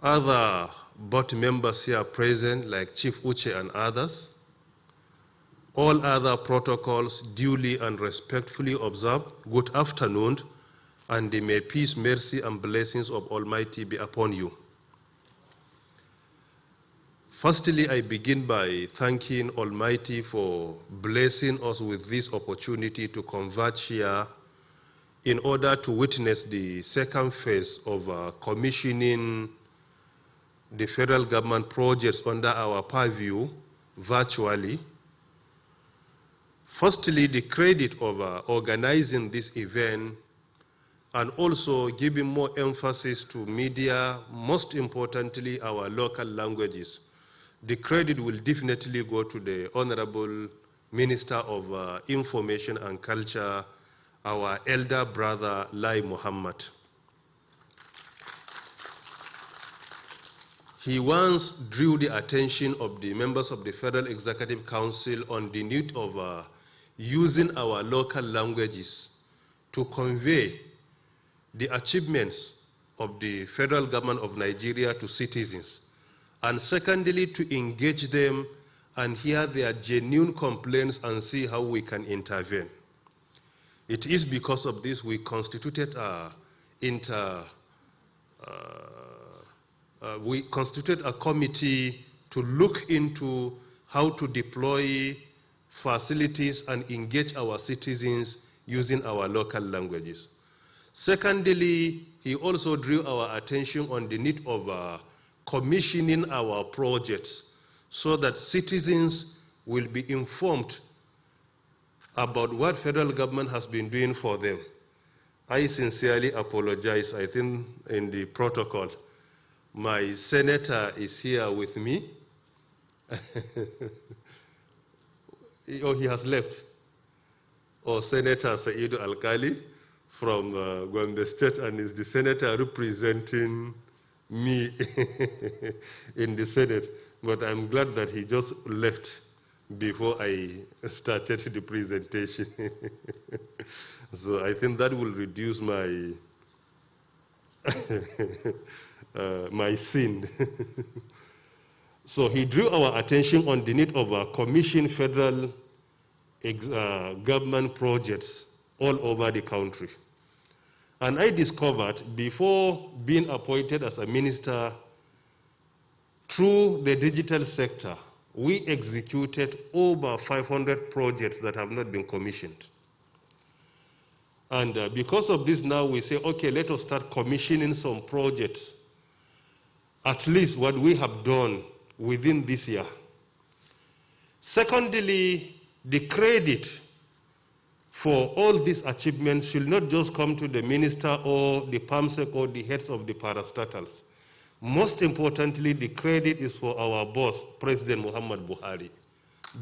other board members here present like Chief Uche and others, all other protocols duly and respectfully observed. Good afternoon, and may peace, mercy, and blessings of Almighty be upon you. Firstly, I begin by thanking Almighty for blessing us with this opportunity to converge here in order to witness the second phase of commissioning the federal government projects under our purview virtually. Firstly, the credit of organizing this event and also giving more emphasis to media, most importantly, our local languages. The credit will definitely go to the Honorable Minister of Information and Culture, our elder brother, Lai Muhammad. He once drew the attention of the members of the Federal Executive Council on the need of using our local languages to convey the achievements of the federal government of Nigeria to citizens, and secondly, to engage them and hear their genuine complaints and see how we can intervene. It is because of this we constituted a committee to look into how to deploy facilities and engage our citizens using our local languages. Secondly, he also drew our attention on the need of commissioning our projects so that citizens will be informed about what federal government has been doing for them. I sincerely apologize. I think in the protocol, my senator is here with me. Oh, he has left. Oh, Senator Saidu Alkali from Gombe State, and is the senator representing me in the Senate. But I'm glad that he just left before I started the presentation. So I think that will reduce my my sin. So he drew our attention on the need of commission federal government projects all over the country. And I discovered, before being appointed as a minister, through the digital sector, we executed over 500 projects that have not been commissioned. And because of this, now we say, okay, let us start commissioning some projects, at least what we have done within this year. Secondly, the credit for all these achievements should not just come to the minister or the PAMSEC or the heads of the parastatals. Most importantly, the credit is for our boss, President Muhammad Buhari.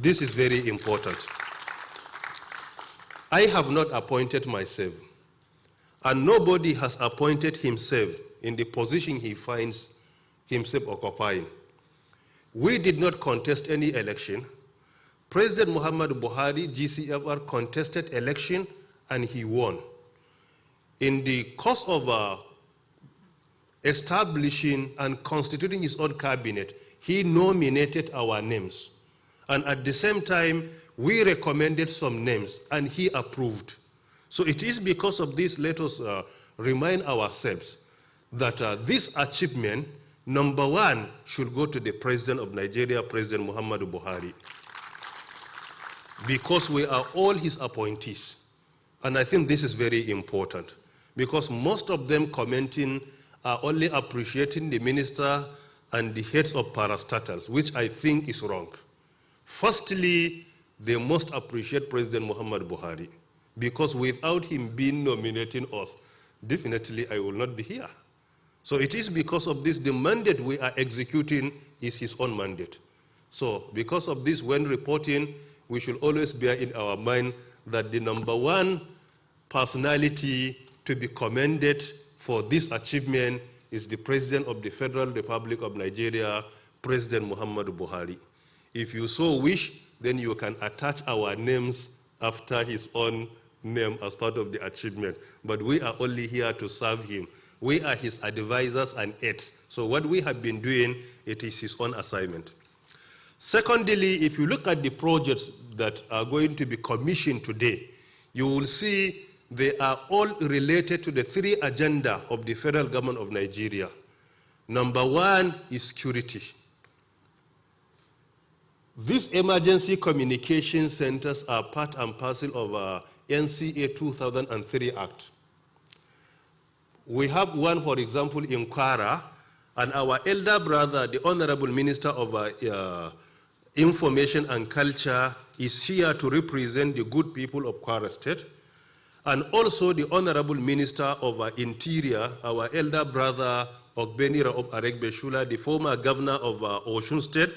This is very important. I have not appointed myself, and nobody has appointed himself in the position he finds himself occupying. We did not contest any election. President Muhammad Buhari, GCFR, contested election and he won. In the course of establishing and constituting his own cabinet, he nominated our names. And at the same time, we recommended some names and he approved. So it is because of this, let us remind ourselves that this achievement, number one, should go to the President of Nigeria, President Muhammadu Buhari, because we are all his appointees. And I think this is very important, because most of them commenting are only appreciating the minister and the heads of parastatals, which I think is wrong. Firstly, they must appreciate President Muhammad Buhari, because without him being nominating us, definitely I will not be here. So it is because of this, the mandate we are executing is his own mandate. So because of this, when reporting, we should always bear in our mind that the number one personality to be commended for this achievement is the President of the Federal Republic of Nigeria, President Muhammadu Buhari. If you so wish, then you can attach our names after his own name as part of the achievement. But we are only here to serve him. We are his advisors and aides. So what we have been doing, it is his own assignment. Secondly, if you look at the projects that are going to be commissioned today, you will see they are all related to the three agenda of the federal government of Nigeria. Number one is security. These emergency communication centers are part and parcel of NCA 2003 Act. We have one, for example, in Kwara, and our elder brother, the Honorable Minister of Information and Culture, is here to represent the good people of Kwara State, and also the Honorable Minister of Interior, our elder brother, Ogbenira of Aregbeshula, the former governor of Osun State,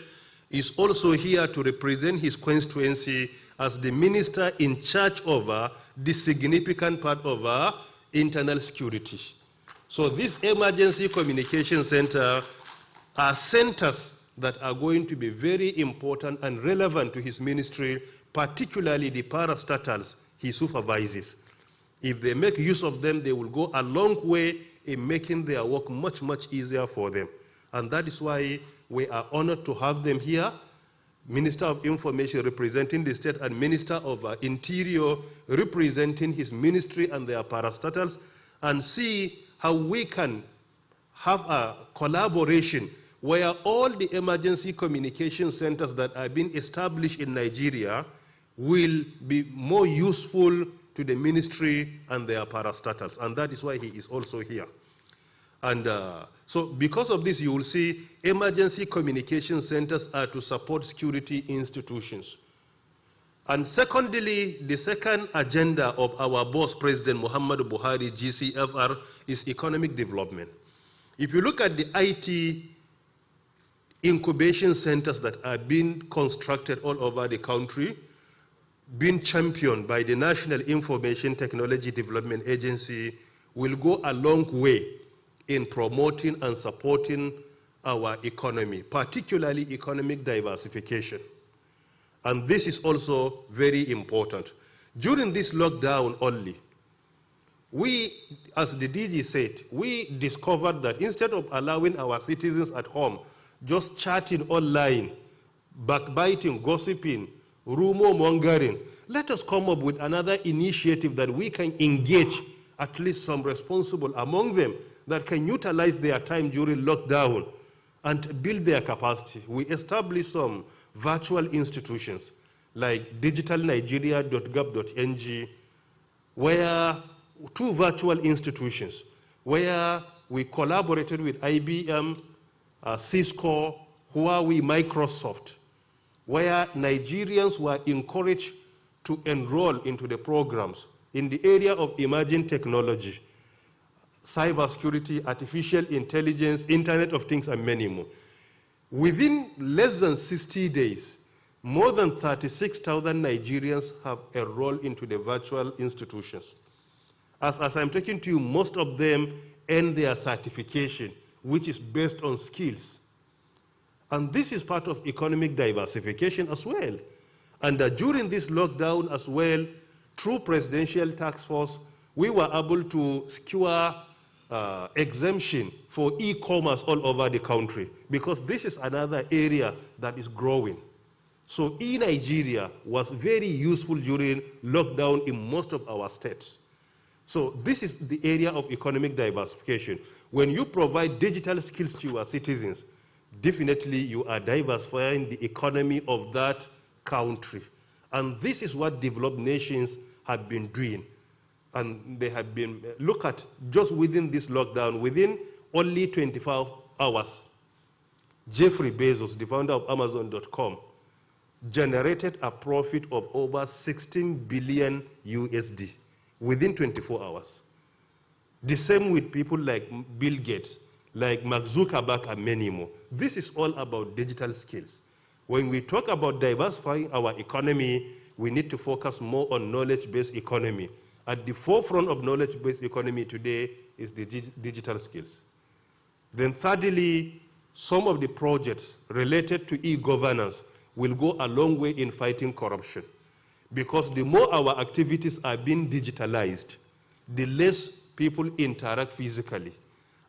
is also here to represent his constituency as the minister in charge of the significant part of internal security. So this emergency communication center are centers that are going to be very important and relevant to his ministry, particularly the parastatals he supervises. If they make use of them, they will go a long way in making their work much, much easier for them. And that is why we are honored to have them here. Minister of Information representing the state and Minister of Interior representing his ministry and their parastatals, and see how we can have a collaboration where all the emergency communication centers that are being established in Nigeria will be more useful to the ministry and their parastatals. And that is why he is also here. And so because of this, you will see emergency communication centers are to support security institutions. And secondly, the second agenda of our boss, President Muhammadu Buhari, GCFR, is economic development. If you look at the IT incubation centers that are being constructed all over the country, being championed by the National Information Technology Development Agency, will go a long way in promoting and supporting our economy, particularly economic diversification. And this is also very important. During this lockdown only, we, as the DG said, we discovered that instead of allowing our citizens at home just chatting online, backbiting, gossiping, rumor mongering, let us come up with another initiative that we can engage at least some responsible among them that can utilize their time during lockdown and build their capacity. We established some virtual institutions like digitalnigeria.gov.ng, where two virtual institutions, where we collaborated with IBM, Cisco, Huawei, Microsoft, where Nigerians were encouraged to enroll into the programs in the area of emerging technology, cybersecurity, artificial intelligence, Internet of Things, and many more. Within less than 60 days, more than 36,000 Nigerians have enrolled into the virtual institutions. As I'm talking to you, most of them earn their certification, which is based on skills. And this is part of economic diversification as well. And during this lockdown as well, through Presidential Task Force, we were able to secure exemption for e-commerce all over the country, because this is another area that is growing. So e-Nigeria was very useful during lockdown in most of our states. So this is the area of economic diversification. When you provide digital skills to your citizens, definitely you are diversifying the economy of that country. And this is what developed nations have been doing. And they have been, look at just within this lockdown, within only 24 hours, Jeffrey Bezos, the founder of Amazon.com, generated a profit of over 16 billion USD within 24 hours. The same with people like Bill Gates, like Mark Zuckerberg, and many more. This is all about digital skills. When we talk about diversifying our economy, we need to focus more on knowledge-based economy. At the forefront of knowledge-based economy today is the digital skills. Then thirdly, some of the projects related to e-governance will go a long way in fighting corruption, because the more our activities are being digitalized, the less people interact physically.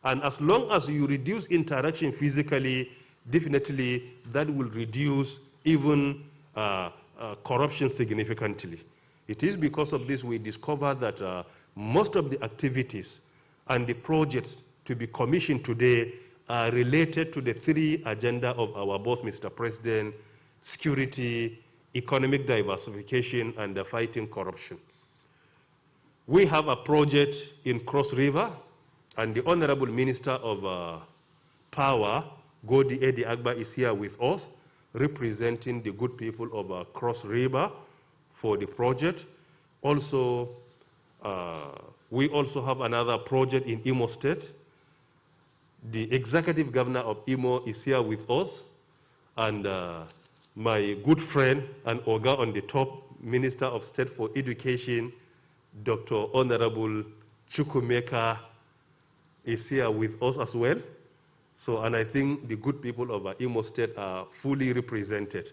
And as long as you reduce interaction physically, definitely that will reduce even corruption significantly. It is because of this we discovered that most of the activities and the projects to be commissioned today are related to the three agenda of our boss, Mr. President: security, economic diversification, and fighting corruption. We have a project in Cross River, and the Honorable Minister of Power, Godi Edi Agba, is here with us, representing the good people of Cross River for the project. Also, we also have another project in Imo State. The Executive Governor of Imo is here with us, and my good friend and Oga on the top, Minister of State for Education, Dr. Honorable Chukwumeka, is here with us as well. So, and I think the good people of Imo State are fully represented.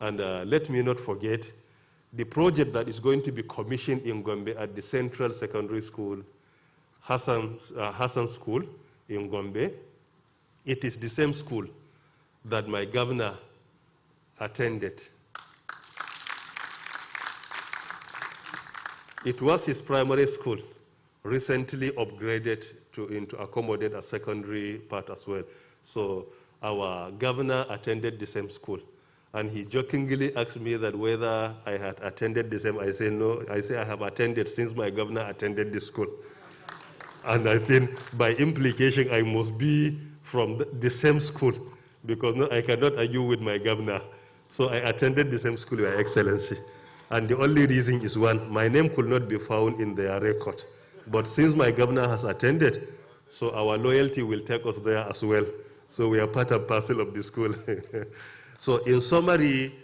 And let me not forget the project that is going to be commissioned in Gombe at the Central Secondary School, Hassan School in Gombe, it is the same school that my governor attended. It was his primary school, recently upgraded to accommodate a secondary part as well. So our governor attended the same school. And he jokingly asked me that whether I had attended the same. I say no. I say I have attended since my governor attended the school. And I think by implication I must be from the same school, because no, I cannot argue with my governor. So I attended the same school, Your Excellency. And the only reason is one, my name could not be found in their record. But since my governor has attended, so our loyalty will take us there as well. So we are part and parcel of the school. So in summary,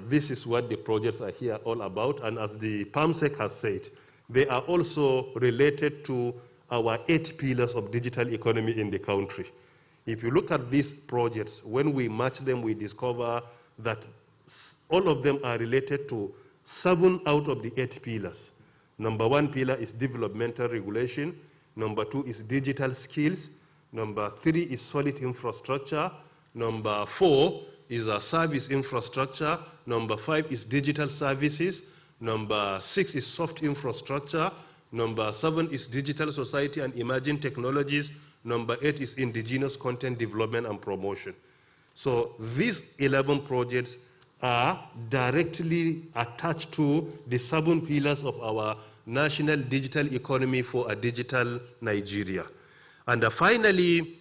this is what the projects are here all about. And as the PAMSEC has said, they are also related to our 8 pillars of digital economy in the country. If you look at these projects, when we match them, we discover that all of them are related to 7 out of the 8 pillars. Number 1 pillar is developmental regulation. Number 2 is digital skills. Number 3 is solid infrastructure. Number 4 is a service infrastructure. Number 5 is digital services. Number 6 is soft infrastructure. Number 7 is digital society and emerging technologies. Number 8 is indigenous content development and promotion. So these 11 projects are directly attached to the 7 pillars of our national digital economy for a digital Nigeria. And finally,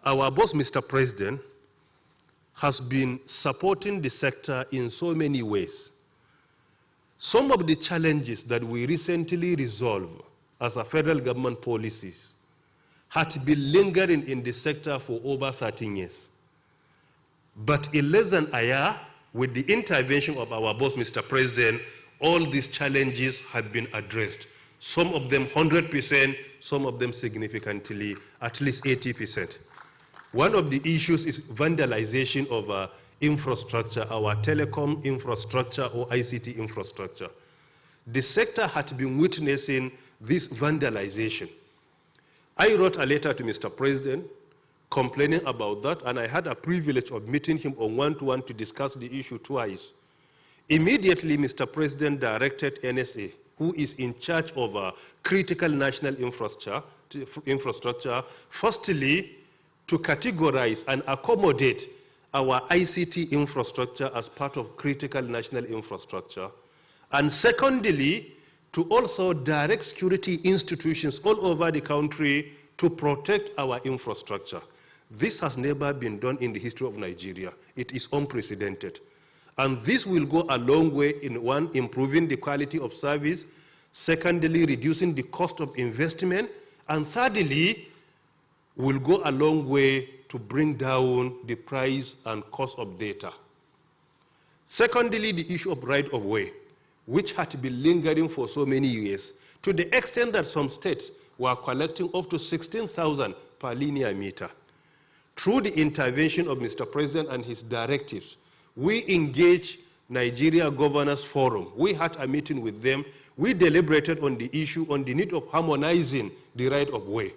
our boss, Mr. President, has been supporting the sector in so many ways. Some of the challenges that we recently resolved as a federal government policies had been lingering in the sector for over 13 years. But in less than a year, with the intervention of our boss, Mr. President, all these challenges have been addressed. Some of them 100%, some of them significantly, at least 80%. One of the issues is vandalization of infrastructure, our telecom infrastructure or ICT infrastructure. The sector had been witnessing this vandalization. I wrote a letter to Mr. President complaining about that, and I had a privilege of meeting him on one-to-one to discuss the issue twice. Immediately, Mr. President directed NSA, who is in charge of critical national infrastructure, firstly, to categorize and accommodate our ICT infrastructure as part of critical national infrastructure. And secondly, to also direct security institutions all over the country to protect our infrastructure. This has never been done in the history of Nigeria. It is unprecedented. And this will go a long way in, one, improving the quality of service, secondly, reducing the cost of investment, and thirdly, will go a long way to bring down the price and cost of data. Secondly, the issue of right-of-way, which had been lingering for so many years, to the extent that some states were collecting up to 16,000 per linear meter. Through the intervention of Mr. President and his directives, we engaged Nigeria Governors Forum. We had a meeting with them. We deliberated on the issue, on the need of harmonizing the right-of-way.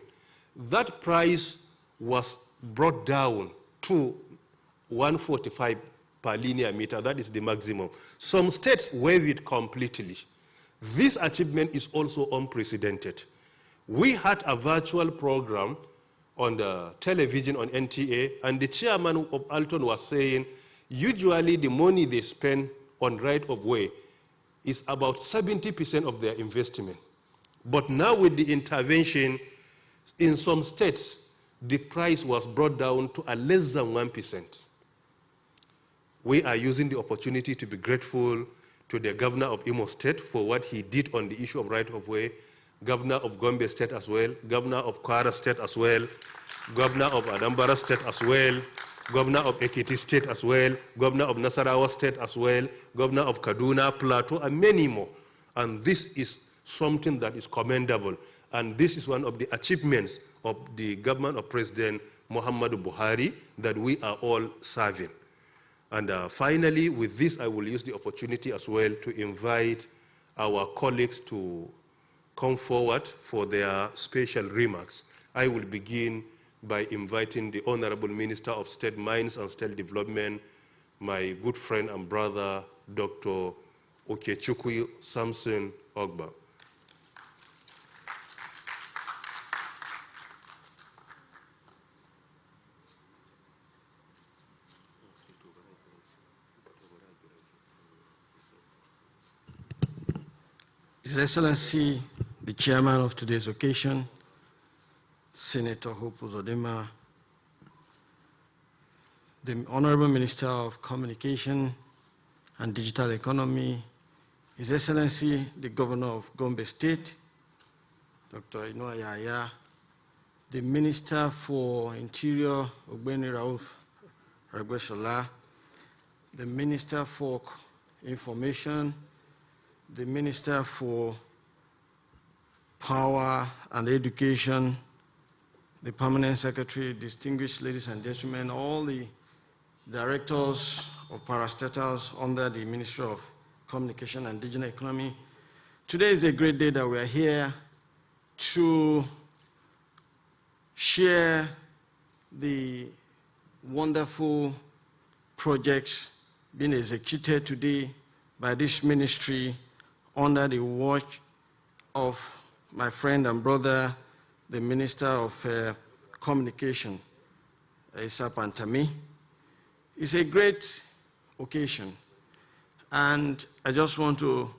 That price was brought down to 145 per linear meter. That is the maximum. Some states waive it completely. This achievement is also unprecedented. We had a virtual program on the television on NTA, and the chairman of Alton was saying, usually the money they spend on right-of-way is about 70% of their investment. But now with the intervention, in some states, the price was brought down to a less than 1%. We are using the opportunity to be grateful to the governor of Imo State for what he did on the issue of right-of-way, governor of Gombe State as well, governor of Kwara State as well, governor of Anambra State as well, governor of Ekiti State as well, governor of Nasarawa State as well, governor of Kaduna, Plateau, and many more. And this is something that is commendable. And this is one of the achievements of the government of President Muhammadu Buhari that we are all serving. And finally, with this, I will use the opportunity as well to invite our colleagues to come forward for their special remarks. I will begin by inviting the Honorable Minister of State Mines and State Development, my good friend and brother, Dr. Okechukwu Samson Ogba. His Excellency, the chairman of today's occasion, Senator Hope Uzodimma, the Honorable Minister of Communication and Digital Economy, His Excellency, the Governor of Gombe State, Dr. Inoa Yaya, the Minister for Interior, Ogbeni Rauf Ragweshola, the Minister for Information, the Minister for Power and Education, the Permanent Secretary, distinguished ladies and gentlemen, all the directors of parastatals under the Ministry of Communication and Digital Economy. Today is a great day that we are here to share the wonderful projects being executed today by this ministry under the watch of my friend and brother, the Minister of Communication, Issa Pantami. It's a great occasion, and I just want to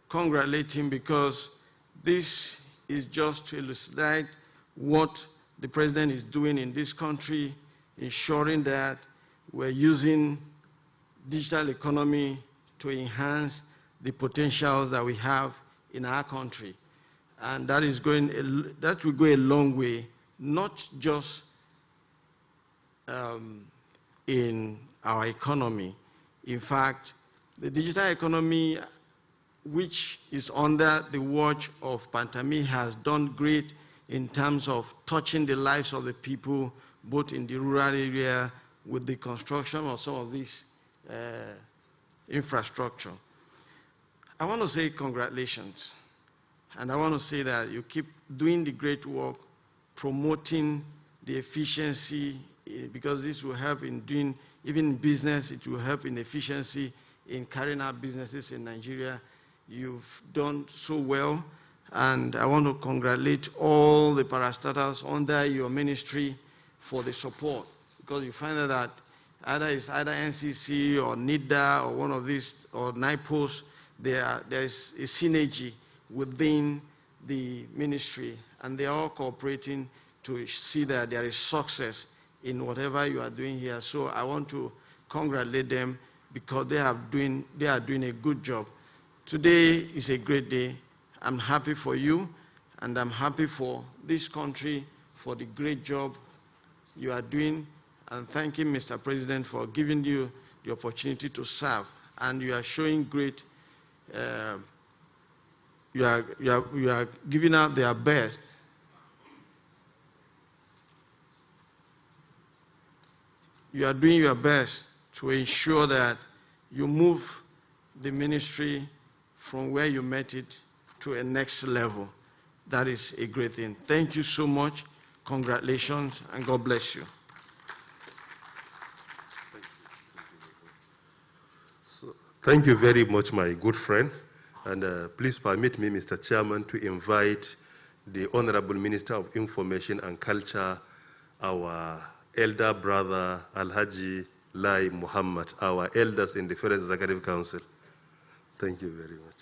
congratulate him because this is just to illustrate what the President is doing in this country, ensuring that we're using digital economy to enhance the potentials that we have in our country. And that will go a long way, not just in our economy. In fact, the digital economy, which is under the watch of Pantami, has done great in terms of touching the lives of the people, both in the rural area with the construction of some of this infrastructure. I want to say congratulations, and I want to say that you keep doing the great work, promoting the efficiency, because this will help in doing, even in business, it will help in efficiency in carrying out businesses in Nigeria. You've done so well, and I want to congratulate all the parastatals under your ministry for the support, because you find that either NCC or NIDA or one of these, or NIPOS, there is a synergy within the ministry, and they are all cooperating to see that there is success in whatever you are doing here. So I want to congratulate them because they are doing a good job. Today is a great day. I'm happy for you, and I'm happy for this country for the great job you are doing, and thanking Mr. President for giving you the opportunity to serve. And you are showing great, you are giving out their best. You are doing your best to ensure that you move the ministry from where you met it to a next level. That is a great thing. Thank you so much. Congratulations, and God bless you. Thank you very much, my good friend. And please permit me, Mr. Chairman, to invite the Honorable Minister of Information and Culture, our elder brother, Alhaji Lai Muhammad, our elders in the Federal Executive Council. Thank you very much.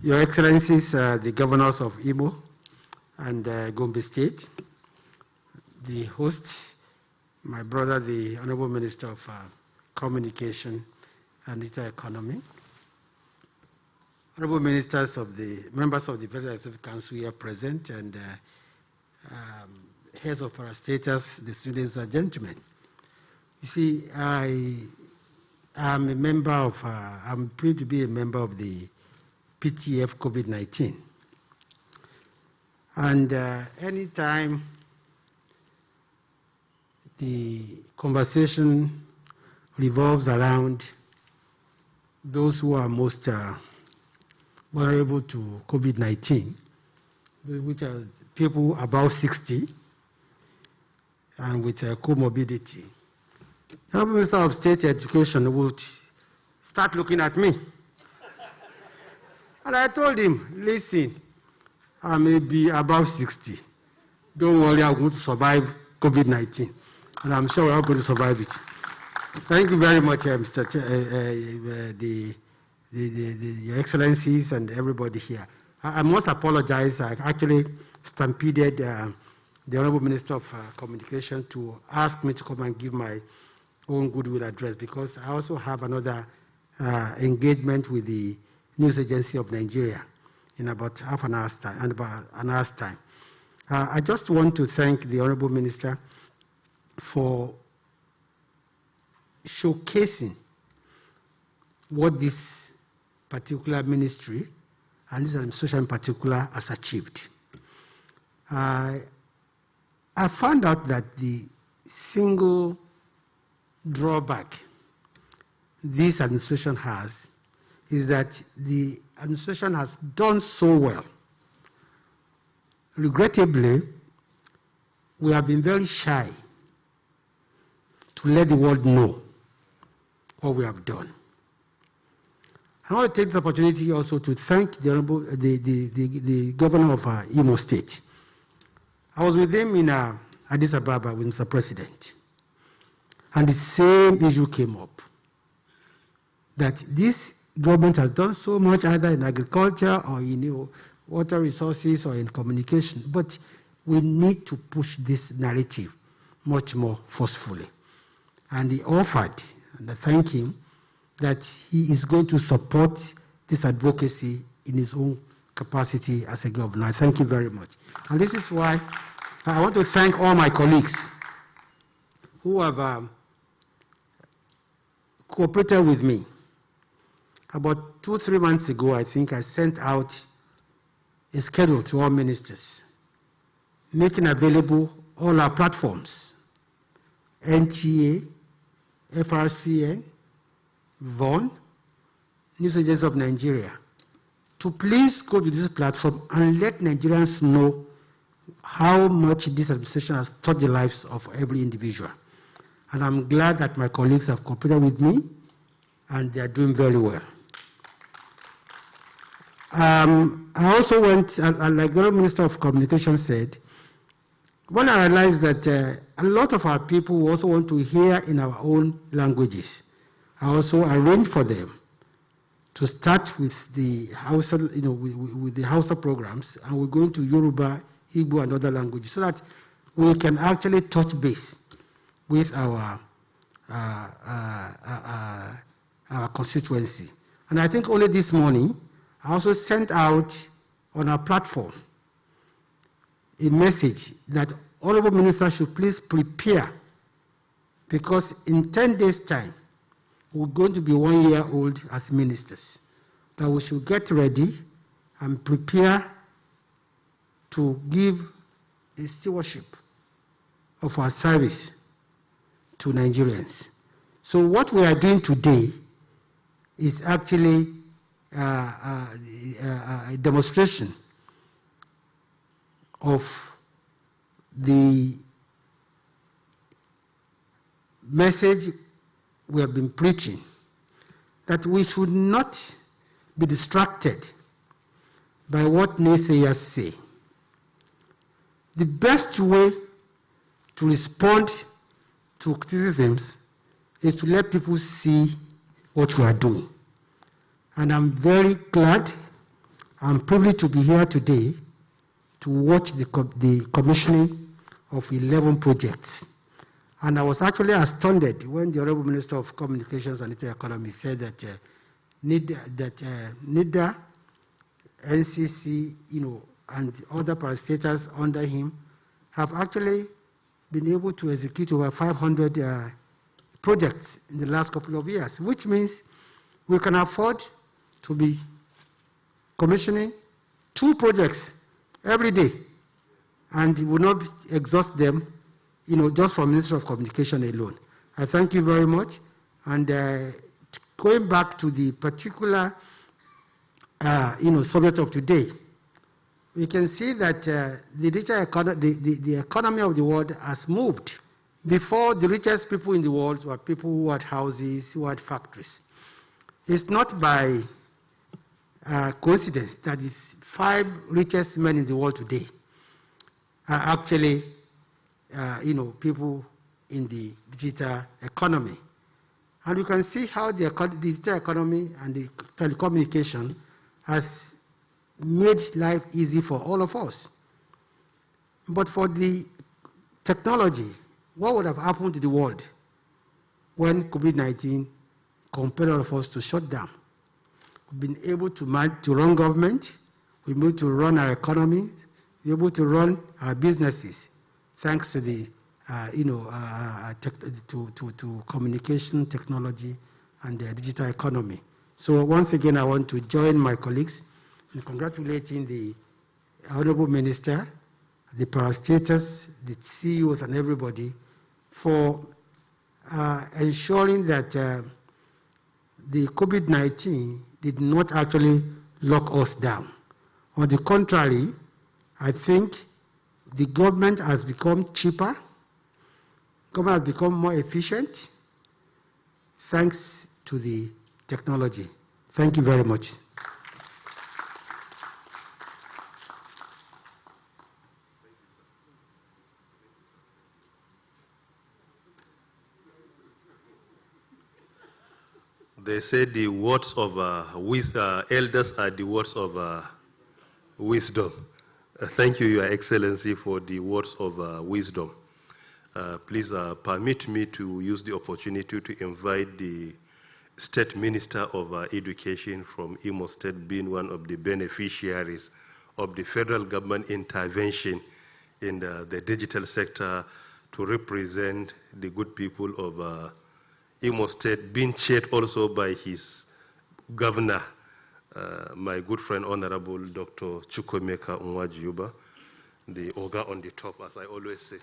Your Excellencies, the governors of Imo and Gombe State, the host, my brother, the Honorable Minister of Communication and Digital Economy, Honorable Ministers of the members of the Federal Executive Council here present, and heads of parastatals, the students and gentlemen. You see, I I'm a member of, I'm pleased to be a member of the PTF COVID-19. And anytime the conversation revolves around those who are most vulnerable to COVID-19, which are people above 60 and with comorbidity, the Honorable Minister of State Education would start looking at me. And I told him, listen, I may be above 60. Don't worry, I'm going to survive COVID-19. And I'm sure we're going to survive it. Thank you very much, Mr. Your Excellencies and everybody here. I must apologize. I actually stampeded the Honorable Minister of Communication to ask me to come and give my own goodwill address, because I also have another engagement with the News Agency of Nigeria in about half an hour's time, and about an hour's time. I just want to thank the Honorable Minister for showcasing what this particular ministry and this administration in particular has achieved. I found out that the single drawback this administration has is that the administration has done so well. Regrettably, we have been very shy to let the world know what we have done. I want to take this opportunity also to thank the governor of Imo State. I was with him in Addis Ababa with Mr. President, and the same issue came up, that this government has done so much either in agriculture or in water resources or in communication, but we need to push this narrative much more forcefully. And he offered, and I thank him, that he is going to support this advocacy in his own capacity as a governor. I thank you very much. And this is why I want to thank all my colleagues who have cooperated with me. About 2-3 months ago, I think I sent out a schedule to all ministers, making available all our platforms, NTA, FRCN, VON, News Agency of Nigeria, to please go to this platform and let Nigerians know how much this administration has touched the lives of every individual. And I'm glad that my colleagues have cooperated with me, and they are doing very well. I also went, like the Minister of Communication said, when I realized that a lot of our people also want to hear in our own languages, I also arranged for them to start with the Hausa, with the Hausa programs, and we're going to Yoruba, Igbo, and other languages, so that we can actually touch base with our constituency. And I think only this morning, I also sent out on our platform a message that Honorable Minister should please prepare, because in 10 days' time, we're going to be 1 year old as ministers, that we should get ready and prepare to give a stewardship of our service to Nigerians. So what we are doing today is actually a demonstration of the message we have been preaching, that we should not be distracted by what naysayers say. The best way to respond to criticisms is to let people see what we are doing. And I'm very glad, I'm privileged to be here today to watch the commissioning of 11 projects. And I was actually astounded when the Honorable Minister of Communications and Economy said that NIDA, NCC, and other parastatals under him have actually been able to execute over 500 projects in the last couple of years, which means we can afford to be commissioning 2 projects every day, and we will not exhaust them, just from Ministry of Communication alone. I thank you very much. And going back to the particular, subject of today, we can see that the digital economy, the economy of the world has moved. Before, the richest people in the world were people who had houses, who had factories. It's not by coincidence that the 5 richest men in the world today are actually, people in the digital economy. And you can see how the digital economy and the telecommunication has made life easy for all of us. But for the technology, what would have happened to the world when COVID-19 compelled all of us to shut down? We've been able to run government, we've been able to run our economy, we're able to run our businesses, thanks to the to communication technology and the digital economy. So once again, I want to join my colleagues in congratulating the Honorable Minister, the parastatals, the CEOs, and everybody for ensuring that the COVID-19 did not actually lock us down. On the contrary, I think the government has become cheaper, government has become more efficient, thanks to the technology. Thank you very much. They say the words of elders are the words of wisdom. Thank you, Your Excellency, for the words of wisdom. Please permit me to use the opportunity to invite the State Minister of Education from Imo State, being one of the beneficiaries of the federal government intervention in the digital sector, to represent the good people of Imo State, being chaired also by his governor, my good friend, Honorable Dr. Chukwemeka Nwajiuba, the Oga on the top, as I always say.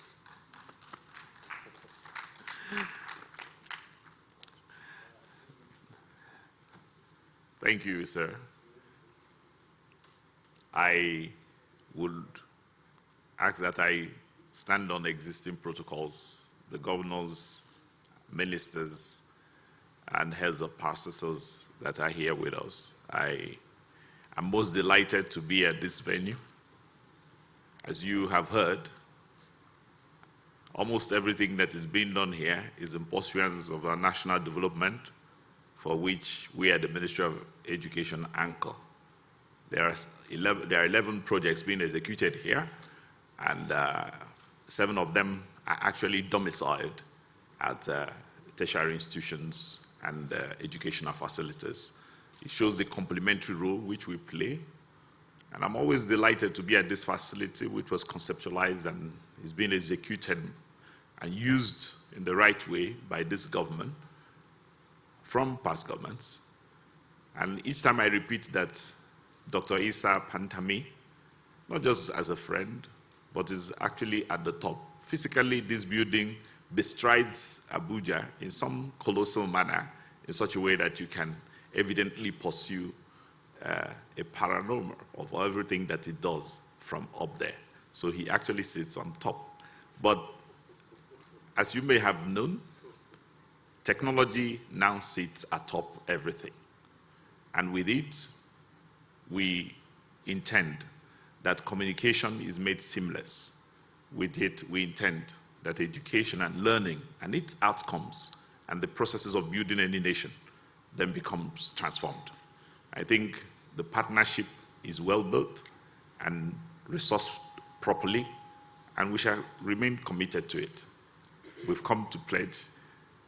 Thank you, sir. I would ask that I stand on existing protocols, the governors, ministers, and heads of pastors that are here with us. I am most delighted to be at this venue. As you have heard, almost everything that is being done here is in pursuance of our national development, for which we at the Ministry of Education anchor. There are 11 projects being executed here, and 7 of them are actually domiciled at tertiary institutions and educational facilities. It shows the complementary role which we play. And I'm always delighted to be at this facility, which was conceptualized and is being executed and used in the right way by this government from past governments. And each time I repeat that Dr. Issa Pantami, not just as a friend, but is actually at the top. Physically, this building bestrides Abuja in some colossal manner, in such a way that you can evidently pursue a panorama of everything that it does from up there. So he actually sits on top. But as you may have known, technology now sits atop everything. And with it, we intend that communication is made seamless. With it, we intend that education and learning and its outcomes and the processes of building any nation then becomes transformed. I think the partnership is well built and resourced properly, and we shall remain committed to it. We've come to pledge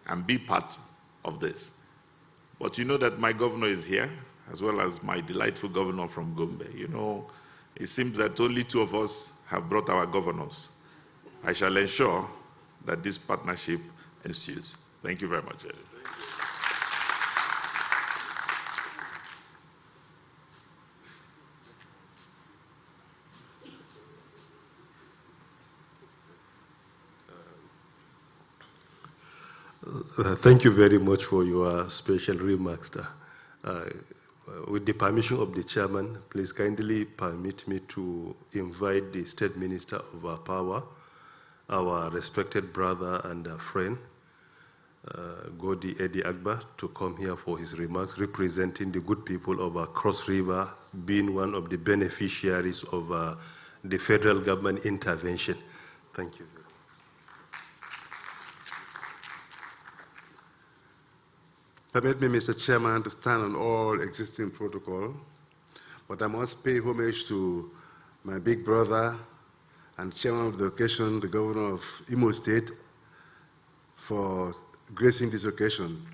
and be part of this. But you know that my governor is here, as well as my delightful governor from Gombe. You know, it seems that only 2 of us have brought our governors. I shall ensure that this partnership ensues. Thank you very much. Thank you very much for your special remarks. With the permission of the chairman, please kindly permit me to invite the State Minister of our Power, our respected brother and friend, Godi Eddie Agba, to come here for his remarks, representing the good people of Cross River, being one of the beneficiaries of the federal government intervention. Thank you. Permit me, Mr. Chairman, to stand on all existing protocol, but I must pay homage to my big brother and chairman of the occasion, the governor of Imo State, for gracing this occasion.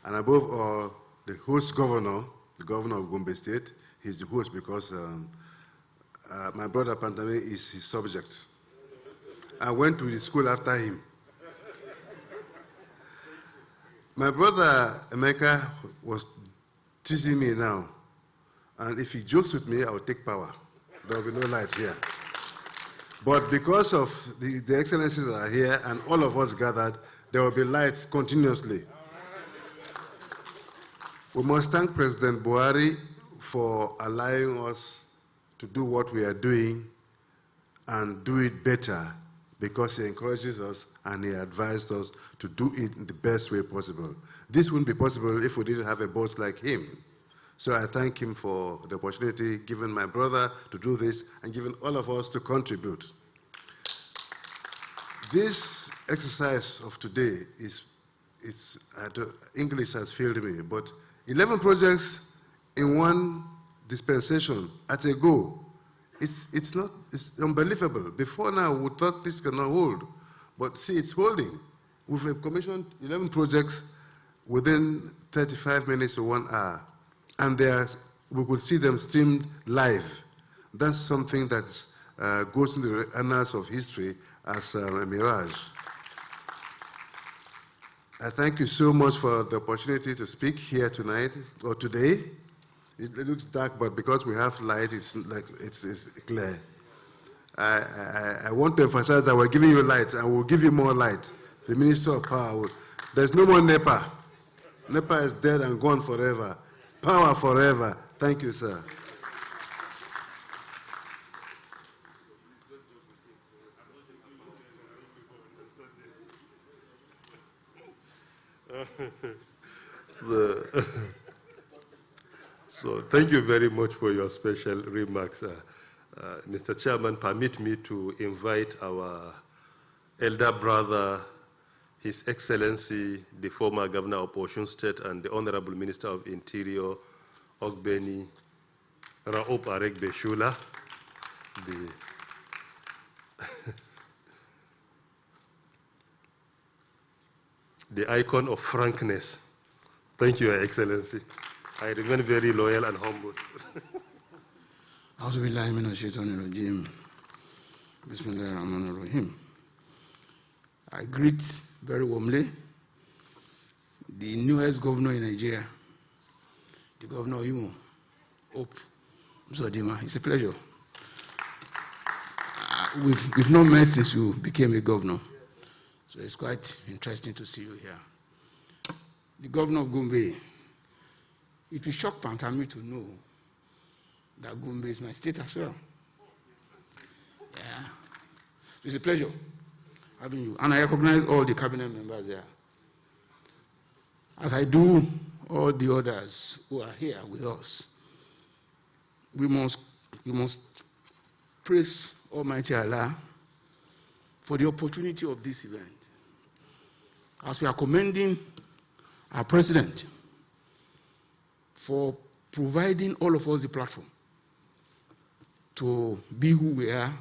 And above all, the host governor, the governor of Gombe State. He's the host because my brother Pantame is his subject. I went to the school after him. My brother Emeka was teasing me now, and if he jokes with me, I will take power. There will be no lights here. But because of the excellencies that are here and all of us gathered, there will be lights continuously. We must thank President Buhari for allowing us to do what we are doing and do it better, because he encourages us and he advised us to do it in the best way possible. This wouldn't be possible if we didn't have a boss like him. So I thank him for the opportunity given my brother to do this and given all of us to contribute. This exercise of today English has failed me, but 11 projects in one dispensation at a go. It's unbelievable. Before now, we thought this cannot hold. But see, it's holding. We've commissioned 11 projects within 35 minutes to 1 hour. And we could see them streamed live. That's something that goes into the annals of history as a mirage. I thank you so much for the opportunity to speak here tonight, or today. It looks dark, but because we have light, it's clear. I want to emphasize that we're giving you light, and we'll give you more light. The Minister of Power. There's no more NEPA. NEPA is dead and gone forever. Power forever. Thank you, sir. So thank you very much for your special remarks. Mr. Chairman, permit me to invite our elder brother, His Excellency, the former Governor of Osun State and the Honorable Minister of Interior, Ogbeni Raoub Aregbe Shula, the icon of frankness. Thank you, Your Excellency. I remain very loyal and humble. I greet very warmly the newest governor in Nigeria, the governor of Imo, Hope Uzodimma. It's a pleasure. We've not met since you became a governor, so it's quite interesting to see you here. The governor of Gombe, it will shock Pantami to know that Gombe is my state as well. Yeah. So it's a pleasure having you. And I recognize all the cabinet members there, as I do all the others who are here with us. We must praise Almighty Allah for the opportunity of this event. As we are commending our president for providing all of us the platform to be who we are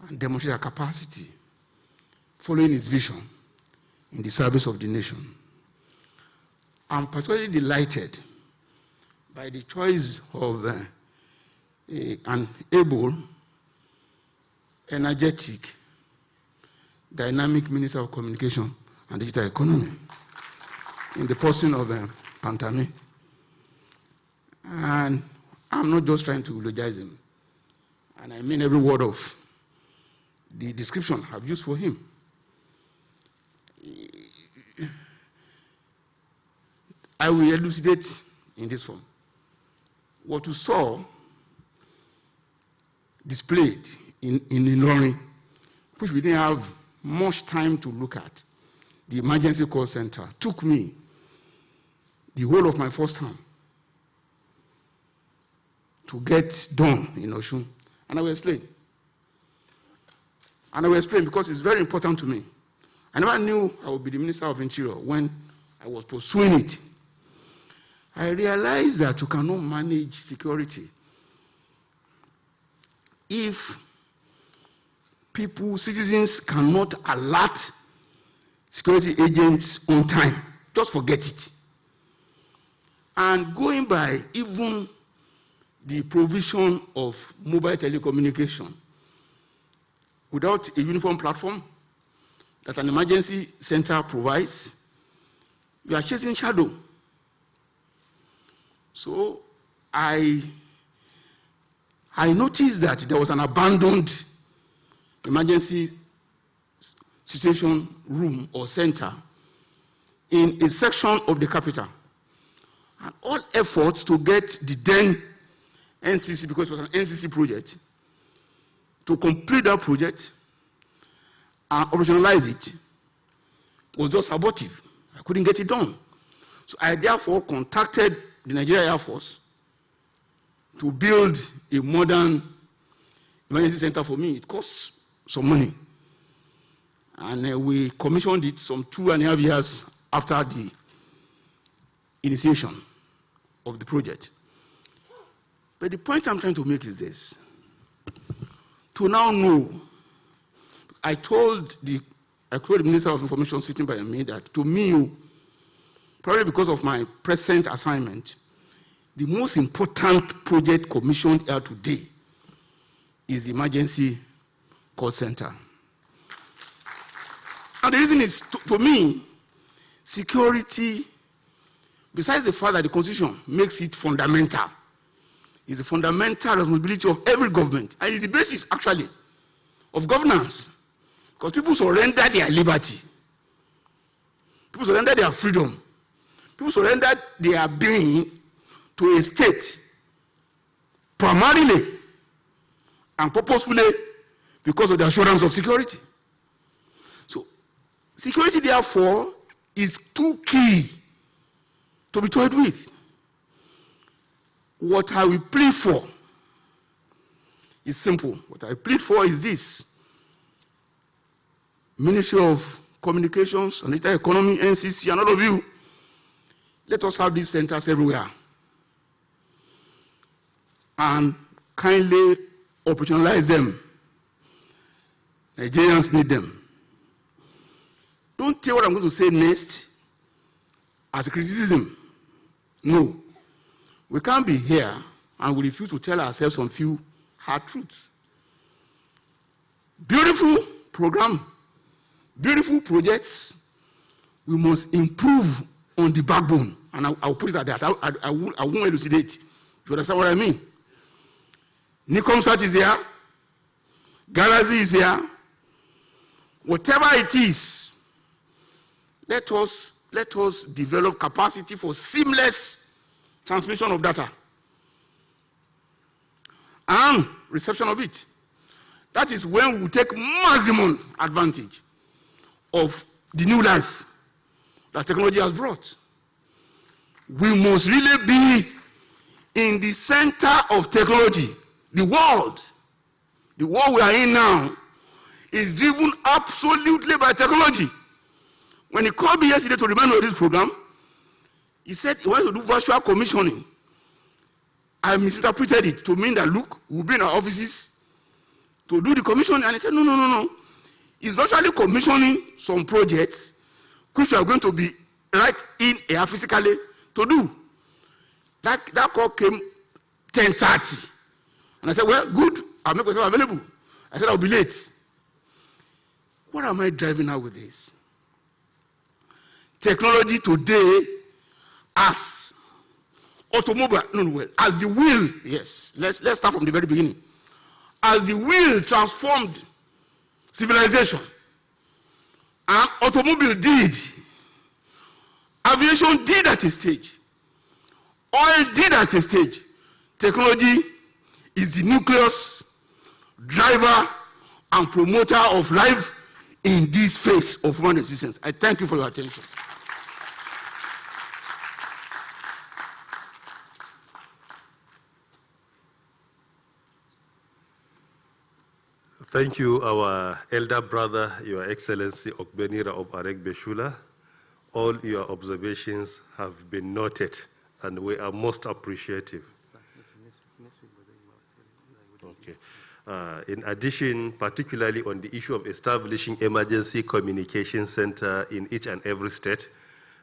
and demonstrate our capacity following his vision in the service of the nation. I'm particularly delighted by the choice of an able, energetic, dynamic Minister of Communication and Digital Economy in the person of Pantami. And I'm not just trying to eulogize him, and I mean every word of the description I've used for him. I will elucidate in this form. What you saw displayed in Ilorin, which we didn't have much time to look at, the emergency call center, took me the whole of my first term to get done in Oshun. And I will explain. And I will explain because it's very important to me. I never knew I would be the Minister of Interior when I was pursuing it. I realized that you cannot manage security if citizens cannot alert security agents on time. Just forget it. And going by even the provision of mobile telecommunication without a uniform platform that an emergency center provides, you are chasing shadow. So I noticed that there was an abandoned emergency situation room or center in a section of the capital. And all efforts to get the then NCC, because it was an NCC project, to complete that project and operationalize it was just abortive. I couldn't get it done. So I therefore contacted the Nigerian Air Force to build a modern emergency center for me. It costs some money. And we commissioned it some 2.5 years after the initiation of the project. But the point I'm trying to make is this. To now know, I told the Minister of Information sitting by me that to me, probably because of my present assignment, the most important project commissioned here today is the emergency call center. And the reason is, to me, security, besides the fact that the Constitution makes it fundamental, is a fundamental responsibility of every government, and it's the basis, actually, of governance. Because people surrender their liberty. People surrender their freedom. People surrender their being to a state, primarily and purposefully because of the assurance of security. So, security, therefore, is too key to be toyed with. What I will plead for is simple. What I plead for is this. Ministry of Communications and Digital Economy, NCC, and all of you, let us have these centers everywhere. And kindly operationalize them. Nigerians need them. Don't take what I'm going to say next as a criticism. No. We can't be here and we refuse to tell ourselves some few hard truths. Beautiful program, beautiful projects. We must improve on the backbone. And I'll put it at that. I won't elucidate. You understand what I mean? Nicomsat is here. Galaxy is here. Whatever it is, let us develop capacity for seamless transmission of data and reception of it. That is when we will take maximum advantage of the new life that technology has brought. We must really be in the center of technology. The world we are in now is driven absolutely by technology. When he called me yesterday to remind me of this program, he said he wanted to do virtual commissioning. I misinterpreted it to mean that, look, we'll be in our offices to do the commissioning. And he said, no. He's virtually commissioning some projects which we are going to be right in here physically to do. That call came 10:30. And I said, well, good, I'll make myself available. I said, I'll be late. What am I driving at with this? technology today as automobile, as the wheel, yes, let's start from the very beginning. As the wheel transformed civilization, and automobile did, aviation did at a stage, oil did at a stage, technology is the nucleus, driver, and promoter of life in this phase of human existence. I thank you for your attention. Thank you, our elder brother, Your Excellency Okbenira of Arek Beshula. All your observations have been noted, and we are most appreciative. Okay. In addition, particularly on the issue of establishing emergency communication center in each and every state,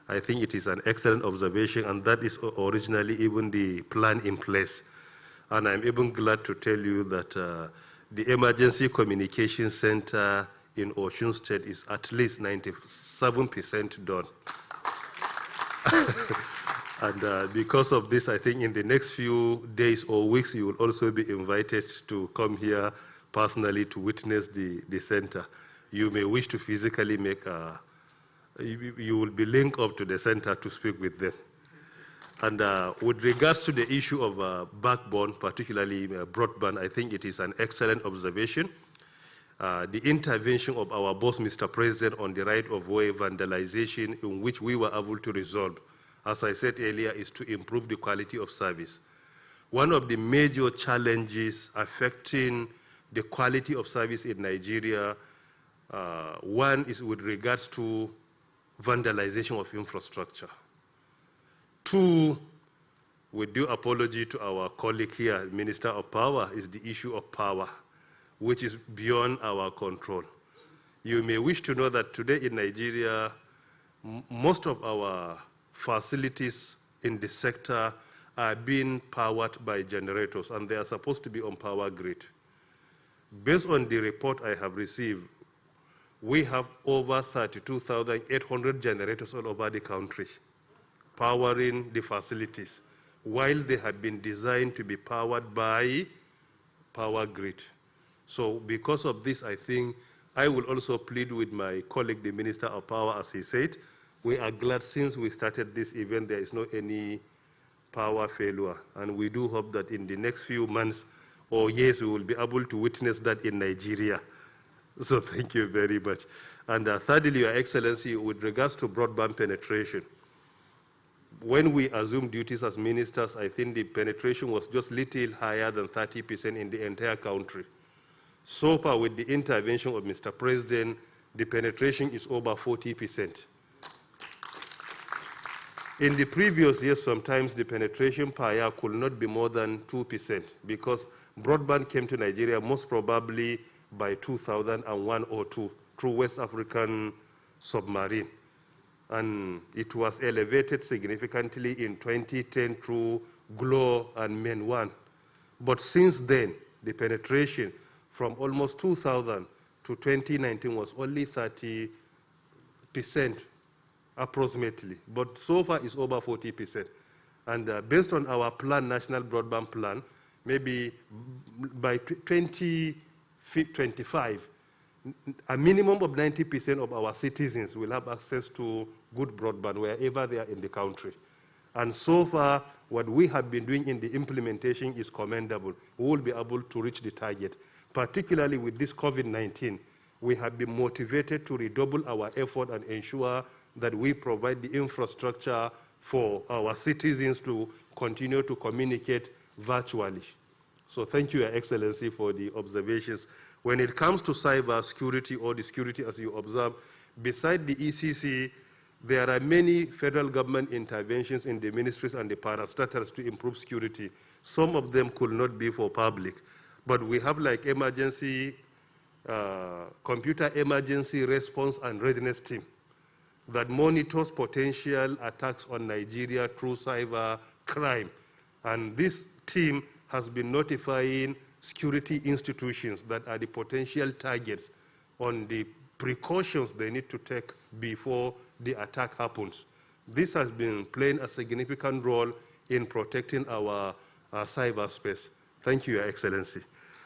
I think it is an excellent observation, and that is originally even the plan in place. And I'm even glad to tell you that the emergency communication center in Osun State is at least 97% done. And because of this, I think in the next few days or weeks, you will also be invited to come here personally to witness the center. You may wish to physically make you will be linked up to the center to speak with them. And with regards to the issue of backbone, particularly broadband, I think it is an excellent observation. The intervention of our boss, Mr. President, on the right-of-way vandalization, in which we were able to resolve, as I said earlier, is to improve the quality of service. One of the major challenges affecting the quality of service in Nigeria, one is with regards to vandalization of infrastructure. Two, with due apology to our colleague here, Minister of Power, is the issue of power, which is beyond our control. You may wish to know that today in Nigeria, most of our facilities in the sector are being powered by generators, and they are supposed to be on power grid. Based on the report I have received, we have over 32,800 generators all over the country powering the facilities, while they have been designed to be powered by power grid. So because of this, I think I will also plead with my colleague, the Minister of Power, as he said. We are glad since we started this event, there is no any power failure. And we do hope that in the next few months or years, we will be able to witness that in Nigeria. So thank you very much. And thirdly, Your Excellency, with regards to broadband penetration, when we assumed duties as ministers, I think the penetration was just little higher than 30% in the entire country. So far, with the intervention of Mr. President, the penetration is over 40%. In the previous years, sometimes the penetration per year could not be more than 2% because broadband came to Nigeria most probably by 2001 or 2 through West African submarine. And it was elevated significantly in 2010 through GLO and MEN 1. But since then, the penetration from almost 2000 to 2019 was only 30% approximately, but so far it's over 40%. And based on our plan, National Broadband Plan, maybe by 2025, a minimum of 90% of our citizens will have access to good broadband wherever they are in the country. And so far, what we have been doing in the implementation is commendable. We will be able to reach the target. Particularly with this COVID-19, we have been motivated to redouble our effort and ensure that we provide the infrastructure for our citizens to continue to communicate virtually. So thank you, Your Excellency, for the observations. When it comes to cyber security or the security as you observe, beside the ECC, there are many federal government interventions in the ministries and the parastatals to improve security. Some of them could not be for public, but we have like emergency, computer emergency response and readiness team that monitors potential attacks on Nigeria through cyber crime. And this team has been notifying security institutions that are the potential targets on the precautions they need to take before the attack happens. This has been playing a significant role in protecting our cyberspace. Thank you, Your Excellency.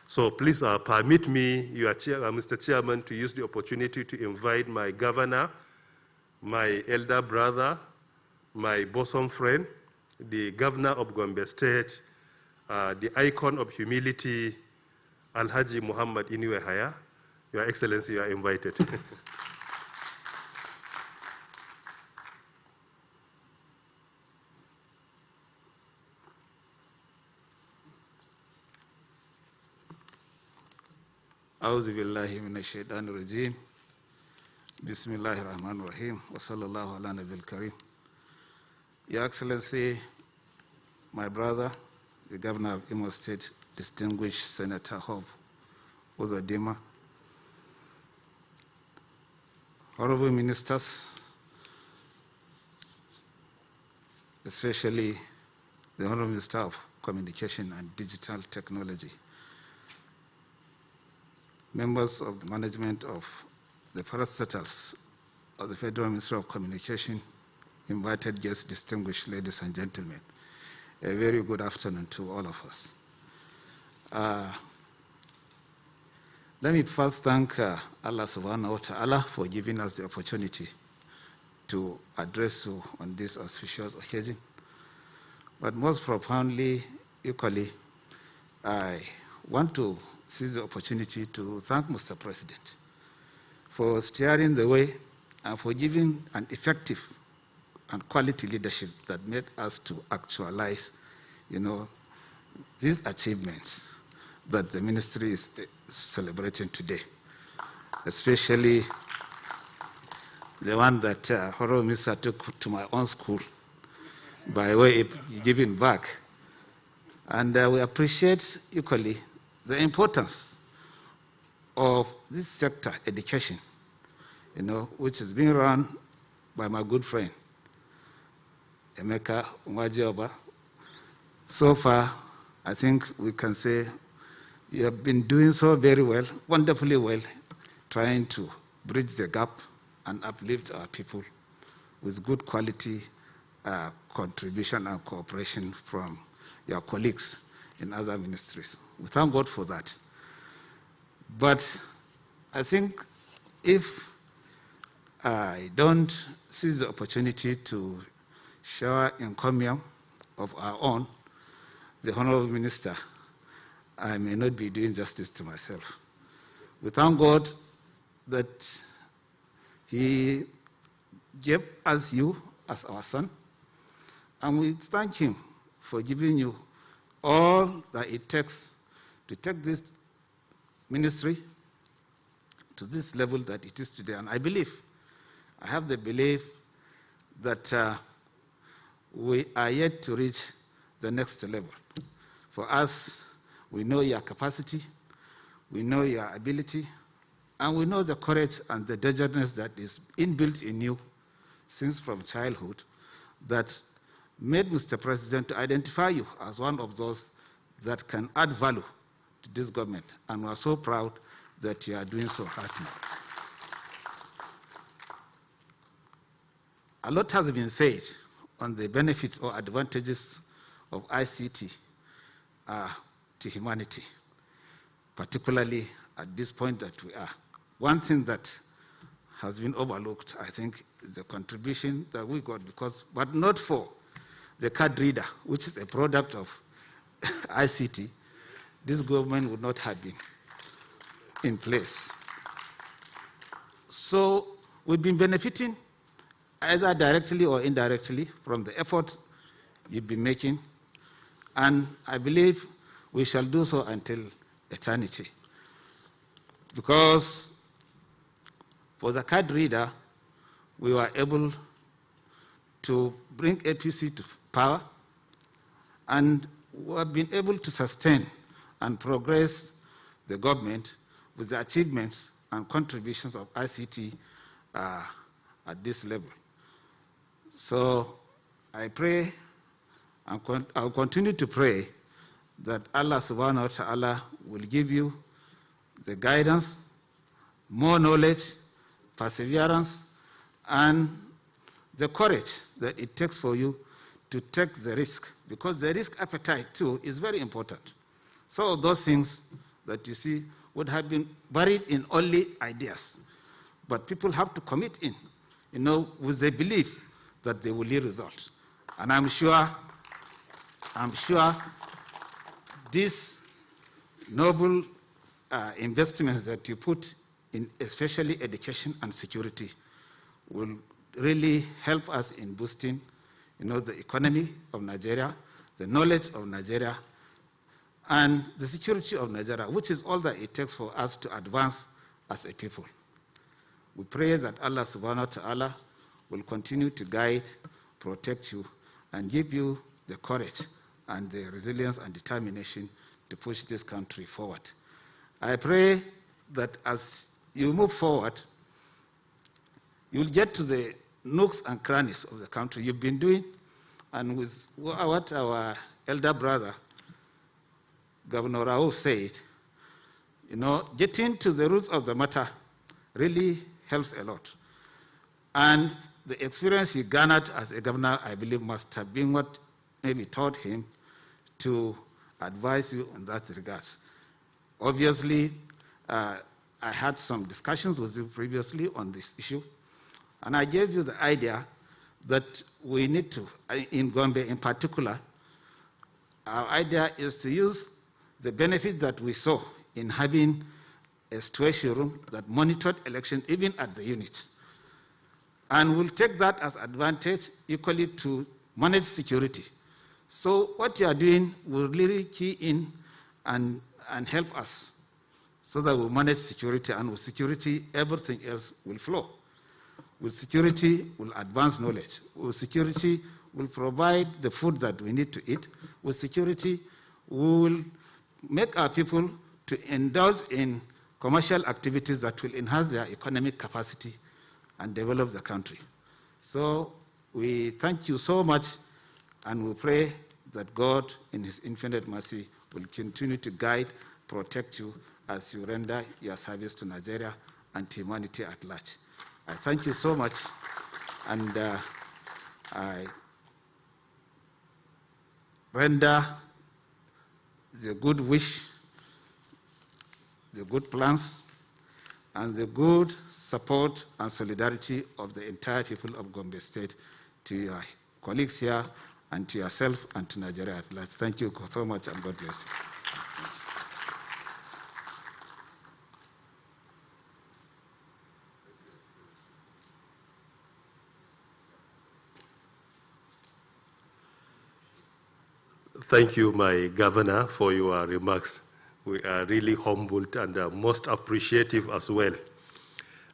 So please permit me, Mr. Chairman, to use the opportunity to invite my governor, my elder brother, my bosom friend, the governor of Gombe State, the icon of humility, Alhaji Muhammad Iniwe Haya. Your Excellency, you are invited. أعوذ بالله من الشيطان الرجيم بسم الله الرحمن الرحيم وصلى الله على نبي الكريم. Your Excellency, my brother, the Governor of Imo State, distinguished Senator Hope Uzodimma, honorable ministers, especially the Honorable Minister of Communication and Digital Technology, members of the management of the parastatals of the Federal Ministry of Communication, invited guests, distinguished ladies and gentlemen, a very good afternoon to all of us. Let me first thank Allah subhanahu wa ta'ala for giving us the opportunity to address you on this auspicious occasion. But most profoundly, equally, I want to seize the opportunity to thank Mr. President for steering the way and for giving an effective and quality leadership that made us to actualize, these achievements that the ministry is celebrating today, especially the one that Honorable Minister took to my own school by way of giving back. And we appreciate equally the importance of this sector, education, which is being run by my good friend, Emeka Mwajioba. So far, I think we can say you have been doing so very well, wonderfully well, trying to bridge the gap and uplift our people with good quality contribution and cooperation from your colleagues in other ministries. We thank God for that. But I think if I don't seize the opportunity to share encomium of our own, the Honorable Minister, I may not be doing justice to myself. We thank God that He gave us you as our son, and we thank Him for giving you all that it takes to take this ministry to this level that it is today. And I have the belief that we are yet to reach the next level. For us, we know your capacity, we know your ability, and we know the courage and the dangerousness that is inbuilt in you since from childhood that made Mr. President to identify you as one of those that can add value to this government. And we're so proud that you are doing so hard now. A lot has been said on the benefits or advantages of ICT to humanity, particularly at this point that we are. One thing that has been overlooked, I think, is the contribution that we got, but not for the card reader, which is a product of ICT, this government would not have been in place. So we've been benefiting either directly or indirectly from the efforts you've been making, and I believe we shall do so until eternity. Because for the card reader, we were able to bring APC to power, and we have been able to sustain and progress the government with the achievements and contributions of ICT at this level. So I pray, and I'll continue to pray, that Allah subhanahu wa ta'ala will give you the guidance, more knowledge, perseverance, and the courage that it takes for you to take the risk, because the risk appetite too is very important. So those things that you see would have been buried in only ideas, but people have to commit in, with the belief that they will yield results. And I'm sure these noble investments that you put in, especially education and security, will really help us in boosting, the economy of Nigeria, the knowledge of Nigeria, and the security of Nigeria, which is all that it takes for us to advance as a people. We pray that Allah subhanahu wa ta'ala will continue to guide, protect you, and give you the courage and the resilience and determination to push this country forward. I pray that as you move forward, you'll get to the nooks and crannies of the country you've been doing, and with what our elder brother, Governor Raouf, said, getting to the roots of the matter really helps a lot. And the experience he garnered as a governor, I believe, must have been what maybe taught him to advise you in that regards. Obviously, I had some discussions with you previously on this issue, and I gave you the idea that we need to, in Gombe in particular, our idea is to use the benefit that we saw in having a situation room that monitored election even at the units. And we'll take that as advantage equally to manage security. So what you are doing will really key in and help us so that we'll manage security, and with security, everything else will flow. With security, we'll advance knowledge. With security, we'll provide the food that we need to eat. With security, we will make our people to indulge in commercial activities that will enhance their economic capacity and develop the country. So we thank you so much, and we pray that God, in His infinite mercy, will continue to guide, protect you as you render your service to Nigeria and to humanity at large. I thank you so much, and I render the good wish, the good plans, and the good support and solidarity of the entire people of Gombe State to your colleagues here and to yourself and to Nigeria at large. Thank you so much, and God bless you. Thank you, my governor, for your remarks. We are really humbled and most appreciative as well.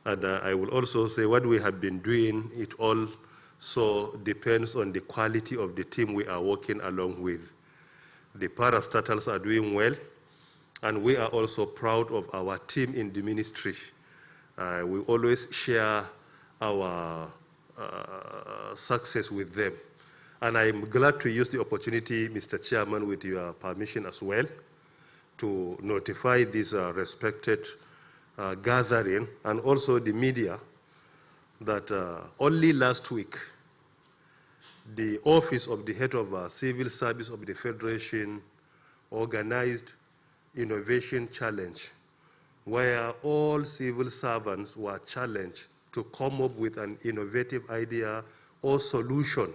And I will also say what we have been doing, it also depends on the quality of the team we are working along with. The parastatals are doing well, and we are also proud of our team in the ministry. We always share our success with them. And I'm glad to use the opportunity, Mr. Chairman, with your permission as well, to notify this respected gathering and also the media that only last week, the Office of the Head of Civil Service of the Federation organized Innovation Challenge, where all civil servants were challenged to come up with an innovative idea or solution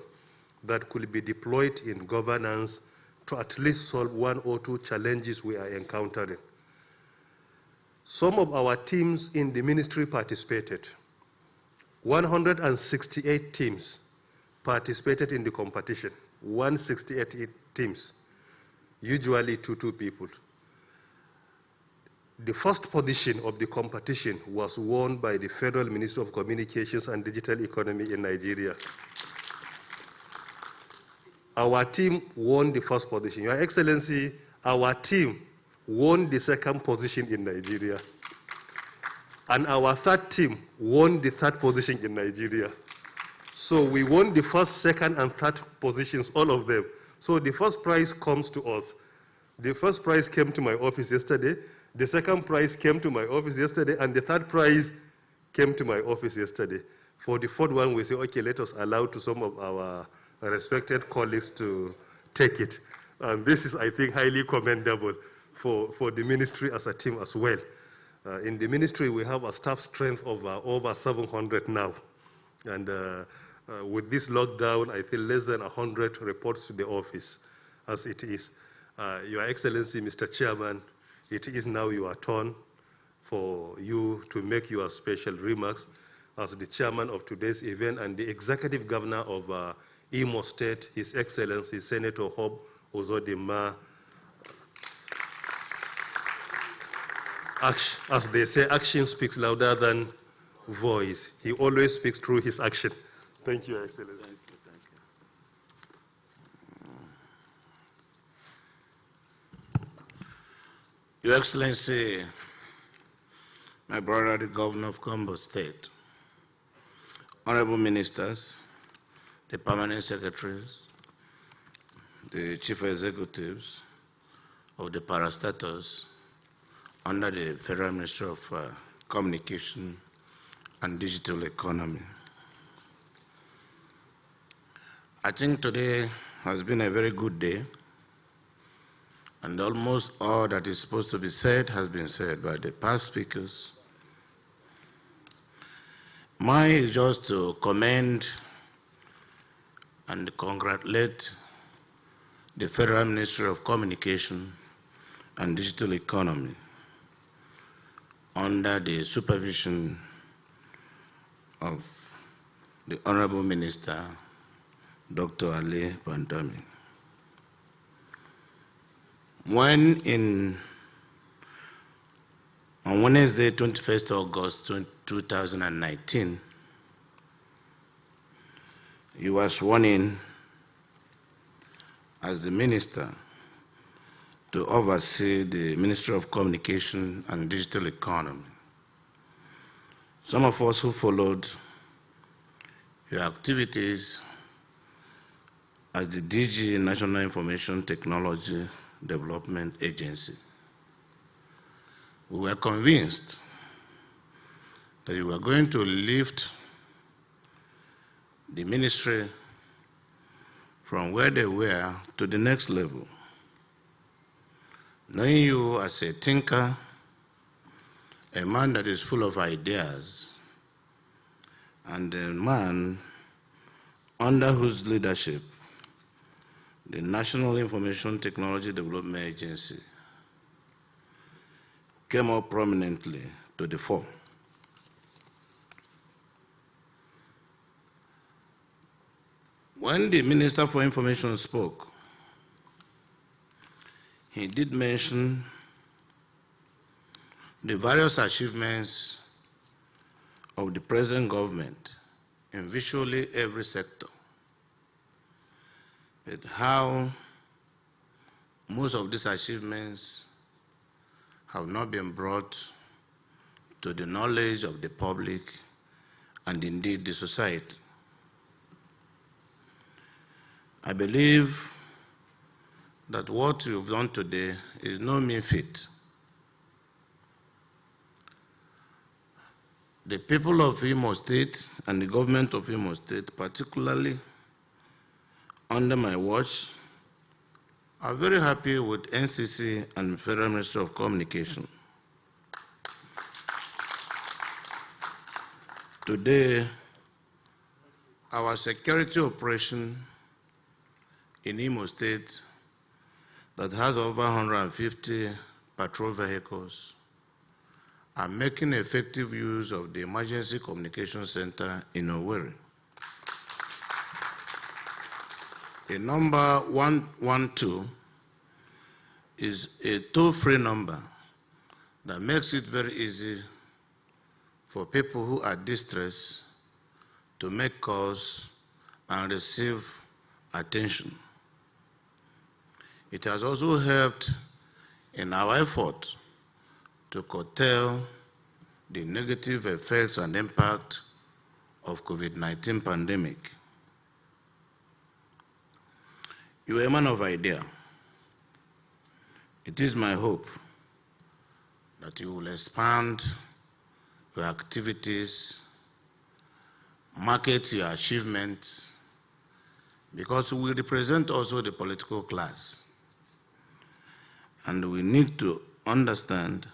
that could be deployed in governance to at least solve one or two challenges we are encountering. Some of our teams in the ministry participated. 168 teams participated in the competition. 168 teams, usually 2 people. The first position of the competition was won by the Federal Ministry of Communications and Digital Economy in Nigeria. Our team won the first position. Your Excellency, our team won the second position in Nigeria. And our third team won the third position in Nigeria. So we won the first, second, and third positions, all of them. So the first prize comes to us. The first prize came to my office yesterday. The second prize came to my office yesterday. And the third prize came to my office yesterday. For the fourth one, we say, okay, let us allow to some of our respected colleagues to take it. And this is, I think, highly commendable for the ministry as a team as well. In the ministry, we have a staff strength of over 700 now. And with this lockdown, I feel less than 100 reports to the office as it is. Your Excellency, Mr. Chairman, it is now your turn for you to make your special remarks as the chairman of today's event and the executive governor of Imo State, His Excellency Senator Hope Uzodimma. As they say, action speaks louder than voice. He always speaks through his action. Thank you, Your Excellency. Thank you. Your Excellency, my brother, the Governor of Gombe State, honorable ministers, the permanent secretaries, the chief executives of the parastatals under the Federal Ministry of Communication and Digital Economy. I think today has been a very good day, and almost all that is supposed to be said has been said by the past speakers. Mine is just to commend and congratulate the Federal Ministry of Communication and Digital Economy under the supervision of the Honorable Minister, Dr. Ali Pantami. When on Wednesday, 21st August 2019, you were sworn in as the minister to oversee the Ministry of Communication and Digital Economy. Some of us who followed your activities as the DG National Information Technology Development Agency, we were convinced that you were going to lift the ministry from where they were to the next level. Knowing you as a thinker, a man that is full of ideas, and a man under whose leadership the National Information Technology Development Agency came up prominently to the fore. When the Minister for Information spoke, he did mention the various achievements of the present government in virtually every sector, but how most of these achievements have not been brought to the knowledge of the public and indeed the society. I believe that what you've done today is no mean feat. The people of Imo State and the government of Imo State, particularly under my watch, are very happy with NCC and Federal Ministry of Communication. Today, our security operation in Imo State that has over 150 patrol vehicles are making effective use of the Emergency Communication Center in Owerri. The number 112 is a toll-free number that makes it very easy for people who are distressed to make calls and receive attention. It has also helped in our effort to curtail the negative effects and impact of COVID-19 pandemic. You are a man of idea. It is my hope that you will expand your activities, market your achievements, because we represent also the political class. And we need to understand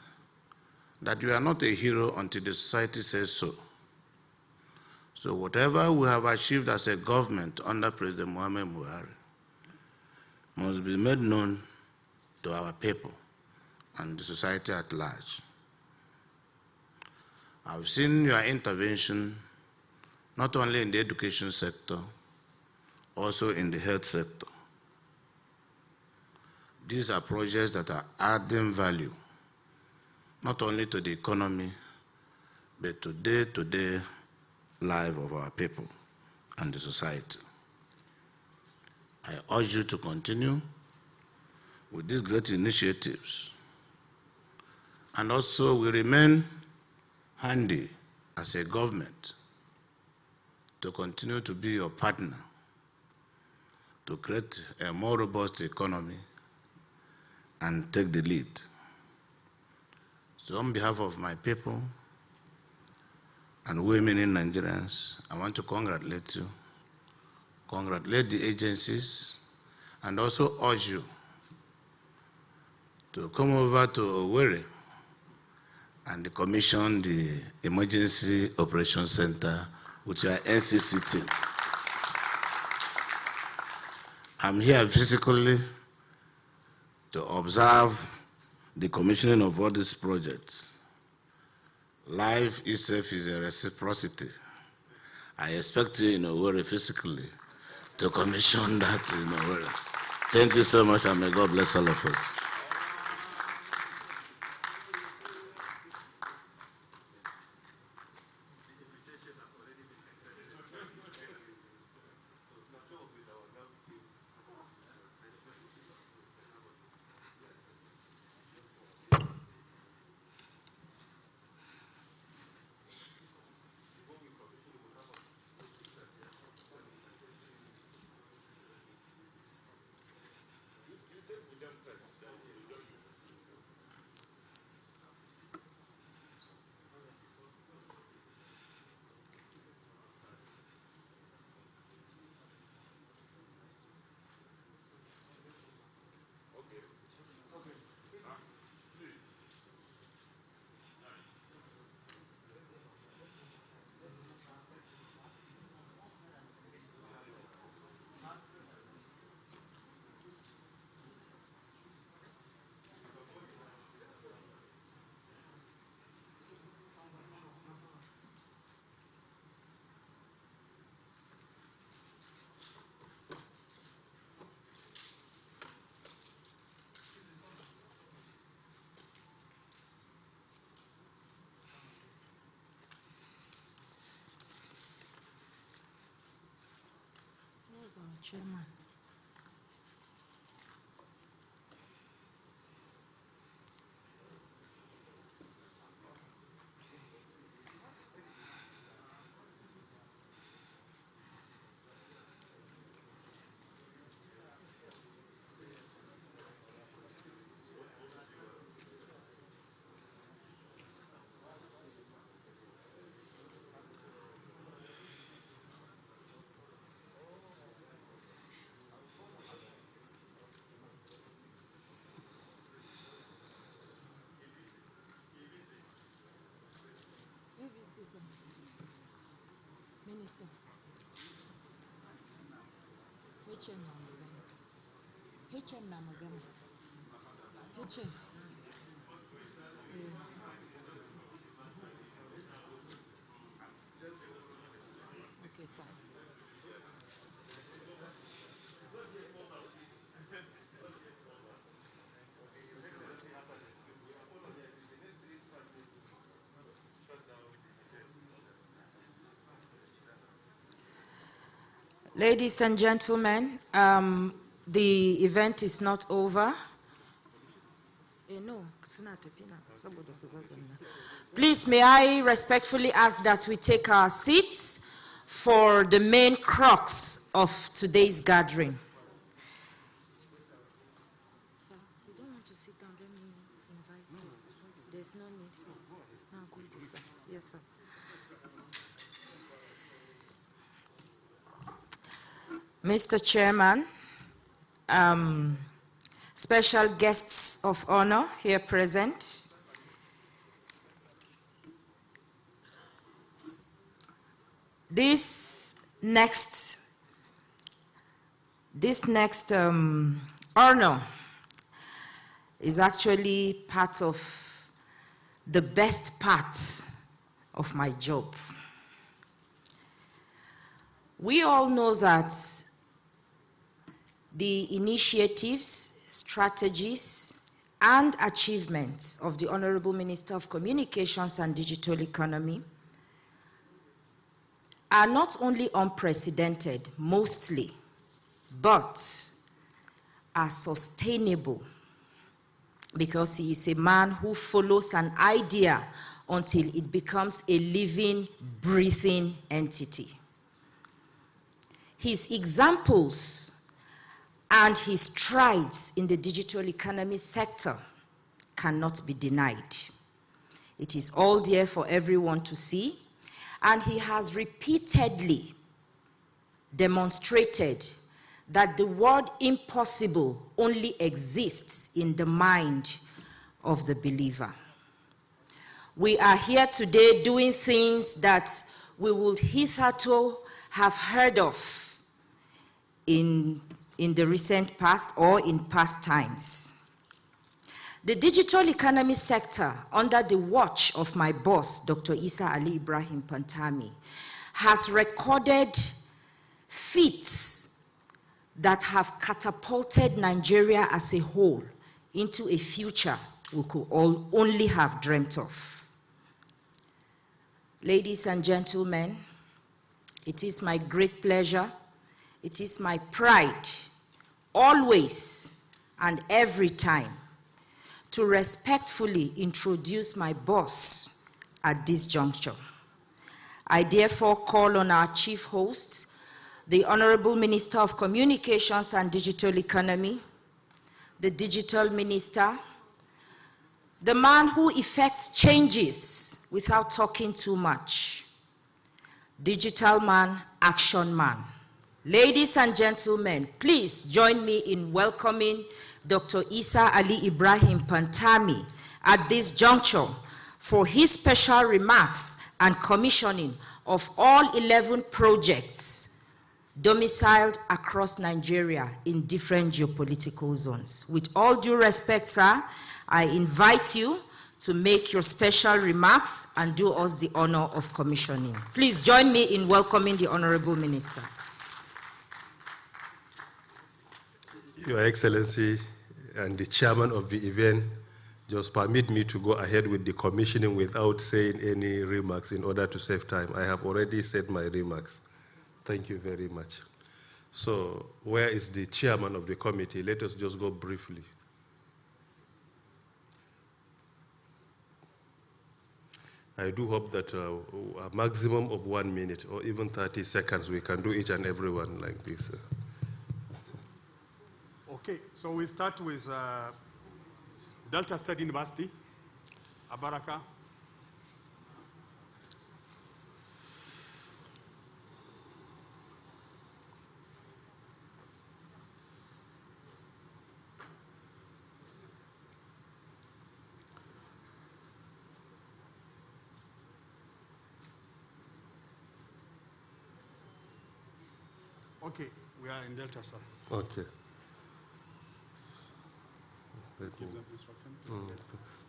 that you are not a hero until the society says so. So whatever we have achieved as a government under President Muhammad Buhari must be made known to our people and the society at large. I've seen your intervention not only in the education sector, also in the health sector. These are projects that are adding value, not only to the economy, but to day-to-day life of our people and the society. I urge you to continue with these great initiatives. And also we remain handy as a government to continue to be your partner to create a more robust economy and take the lead. So on behalf of my people and women in Nigerians, I want to congratulate you, congratulate the agencies, and also urge you to come over to Owerri and commission the Emergency Operations Center with your NCC team. I'm here physically to observe the commissioning of all these projects. Life itself is a reciprocity. I expect you in Owerri physically to commission that in Owerri. Thank you so much, and may God bless all of us. Chairman. Minister. Okay, sir. Ladies and gentlemen, the event is not over. Please, may I respectfully ask that we take our seats for the main crux of today's gathering. Sir, you don't want to sit down, let me invite you. there's no need. No, go this side. Yes, sir. Mr. Chairman, special guests of honor here present, this next honor is actually part of the best part of my job. We all know that the initiatives, strategies, and achievements of the Honorable Minister of Communications and Digital Economy are not only unprecedented, mostly, but are sustainable, because he is a man who follows an idea until it becomes a living, breathing entity. His examples and his strides in the digital economy sector cannot be denied. It is all there for everyone to see, and he has repeatedly demonstrated that the word impossible only exists in the mind of the believer. We are here today doing things that we would hitherto have heard of in the recent past or in past times. The digital economy sector, under the watch of my boss, Dr. Isa Ali Ibrahim Pantami, has recorded feats that have catapulted Nigeria as a whole into a future we could all only have dreamt of. Ladies and gentlemen, it is my great pleasure, it is my pride, always and every time, to respectfully introduce my boss at this juncture. I therefore call on our chief host, the Honorable Minister of Communications and Digital Economy, the Digital Minister, the man who effects changes without talking too much, digital man, action man. Ladies and gentlemen, please join me in welcoming Dr. Isa Ali Ibrahim Pantami at this juncture for his special remarks and commissioning of all 11 projects domiciled across Nigeria in different geopolitical zones. With all due respect, sir, I invite you to make your special remarks and do us the honor of commissioning. Please join me in welcoming the Honorable Minister. Your Excellency and the chairman of the event, just permit me to go ahead with the commissioning without saying any remarks in order to save time. I have already said my remarks. Thank you very much. So, where is the chairman of the committee? Let us just go briefly. I do hope that a maximum of 1 minute or even 30 seconds, we can do each and every one like this. Okay, so we start with Delta State University, Abaraka. Okay, we are in Delta, sir. Okay.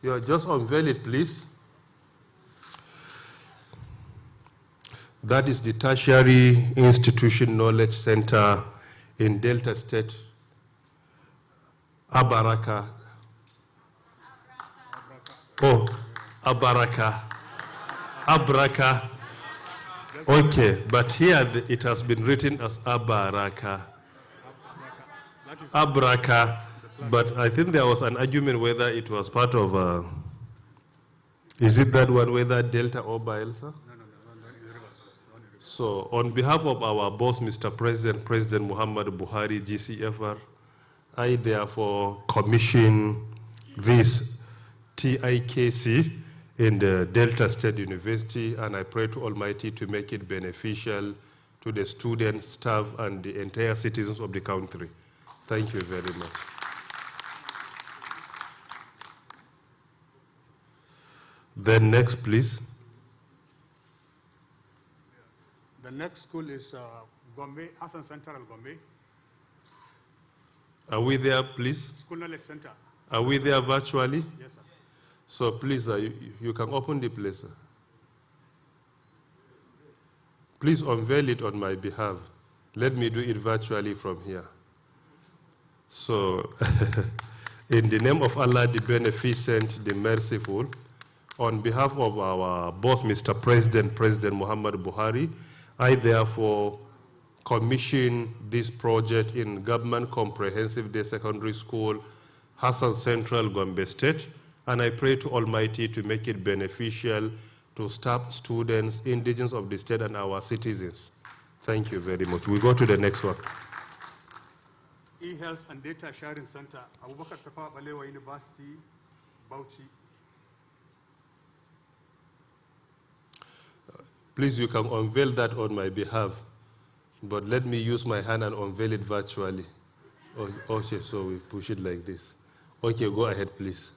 Yeah, just unveil it, please. That is the Tertiary Institution Knowledge Center in Delta State, Abaraka. Oh, Abaraka. Abraka. Okay, but here it has been written as Abaraka. Abraka. But I think there was an argument whether it was part of, is it that one, whether Delta or Bielsa? So on behalf of our boss, Mr. President, President Muhammad Buhari, GCFR, I therefore commission this TIKC in the Delta State University, and I pray to Almighty to make it beneficial to the students, staff, and the entire citizens of the country. Thank you very much. Then next, please. The next school is Gombe, Hassan Central Gombe. Are we there, please? School Knowledge Center. Are we there virtually? Yes, sir. So please, you can open the place. Sir. Please unveil it on my behalf. Let me do it virtually from here. So, in the name of Allah, the Beneficent, the Merciful, on behalf of our boss, Mr. President, President Muhammad Buhari, I therefore commission this project in Government Comprehensive Day Secondary School, Hassan Central, Gombe State, and I pray to Almighty to make it beneficial to staff, students, indigents of the state, and our citizens. Thank you very much. We go to the next one. E-Health and Data Sharing Center, Abubakar Tafawa Balewa University, Bauchi. Please, you can unveil that on my behalf, but let me use my hand and unveil it virtually. Okay, so we push it like this. Okay, go ahead, please.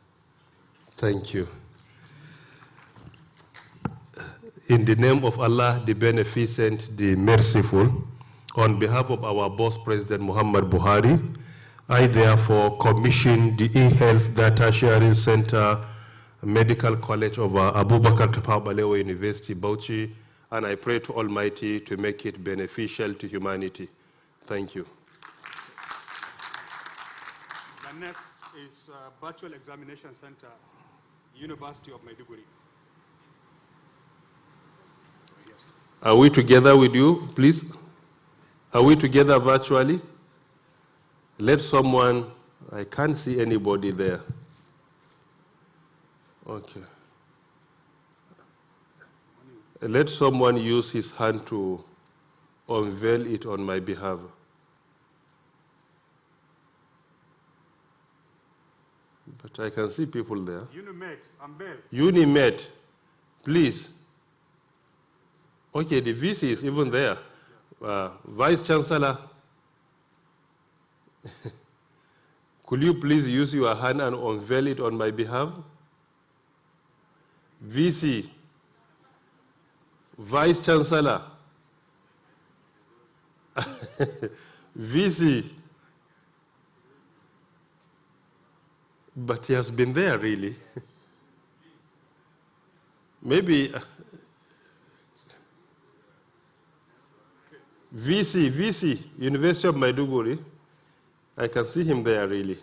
Thank you. In the name of Allah, the Beneficent, the Merciful, on behalf of our boss, President Muhammad Buhari, I therefore commission the E-Health Data Sharing Center, Medical College of Abubakar Tafawa Balewa University, Bauchi, and I pray to Almighty to make it beneficial to humanity. Thank you. The next is Virtual Examination Center, University of Maiduguri. Are we together with you, please? Are we together virtually? Let someone, I can't see anybody there. Okay. Let someone use his hand to unveil it on my behalf. But I can see people there. Unimed, Ambel. Unimed, please. Okay, the VC is even there. Vice Chancellor, could you please use your hand and unveil it on my behalf? VC, Vice Chancellor, VC, but he has been there really. Maybe VC, University of Maiduguri. I can see him there really.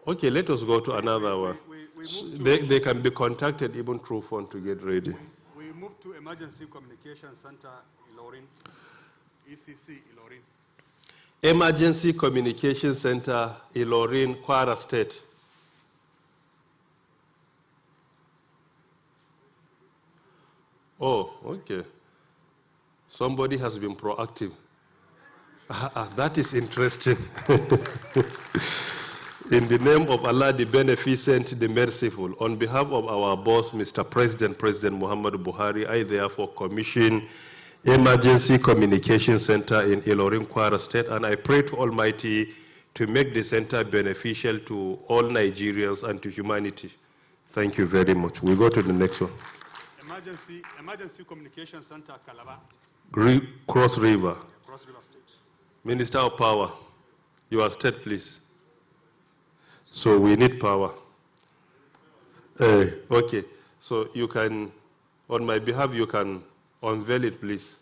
Okay, let us go to another one. They can be contacted even through phone to get ready. We move to Emergency Communication Center, Ilorin, ECC, Ilorin. Emergency Communication Center, Ilorin, Kwara State. Oh, okay. Somebody has been proactive. That is interesting. In the name of Allah, the Beneficent, the Merciful, on behalf of our boss, Mr. President, President Muhammad Buhari, I therefore commission Emergency Communication Center in Ilorin, Kwara State, and I pray to Almighty to make the center beneficial to all Nigerians and to humanity. Thank you very much. We go to the next one. Emergency Communication Center, Calabar. Cross River. Cross River State. Minister of Power, your state, please. So we need power. Okay, so you can, on my behalf, you can unveil it, please.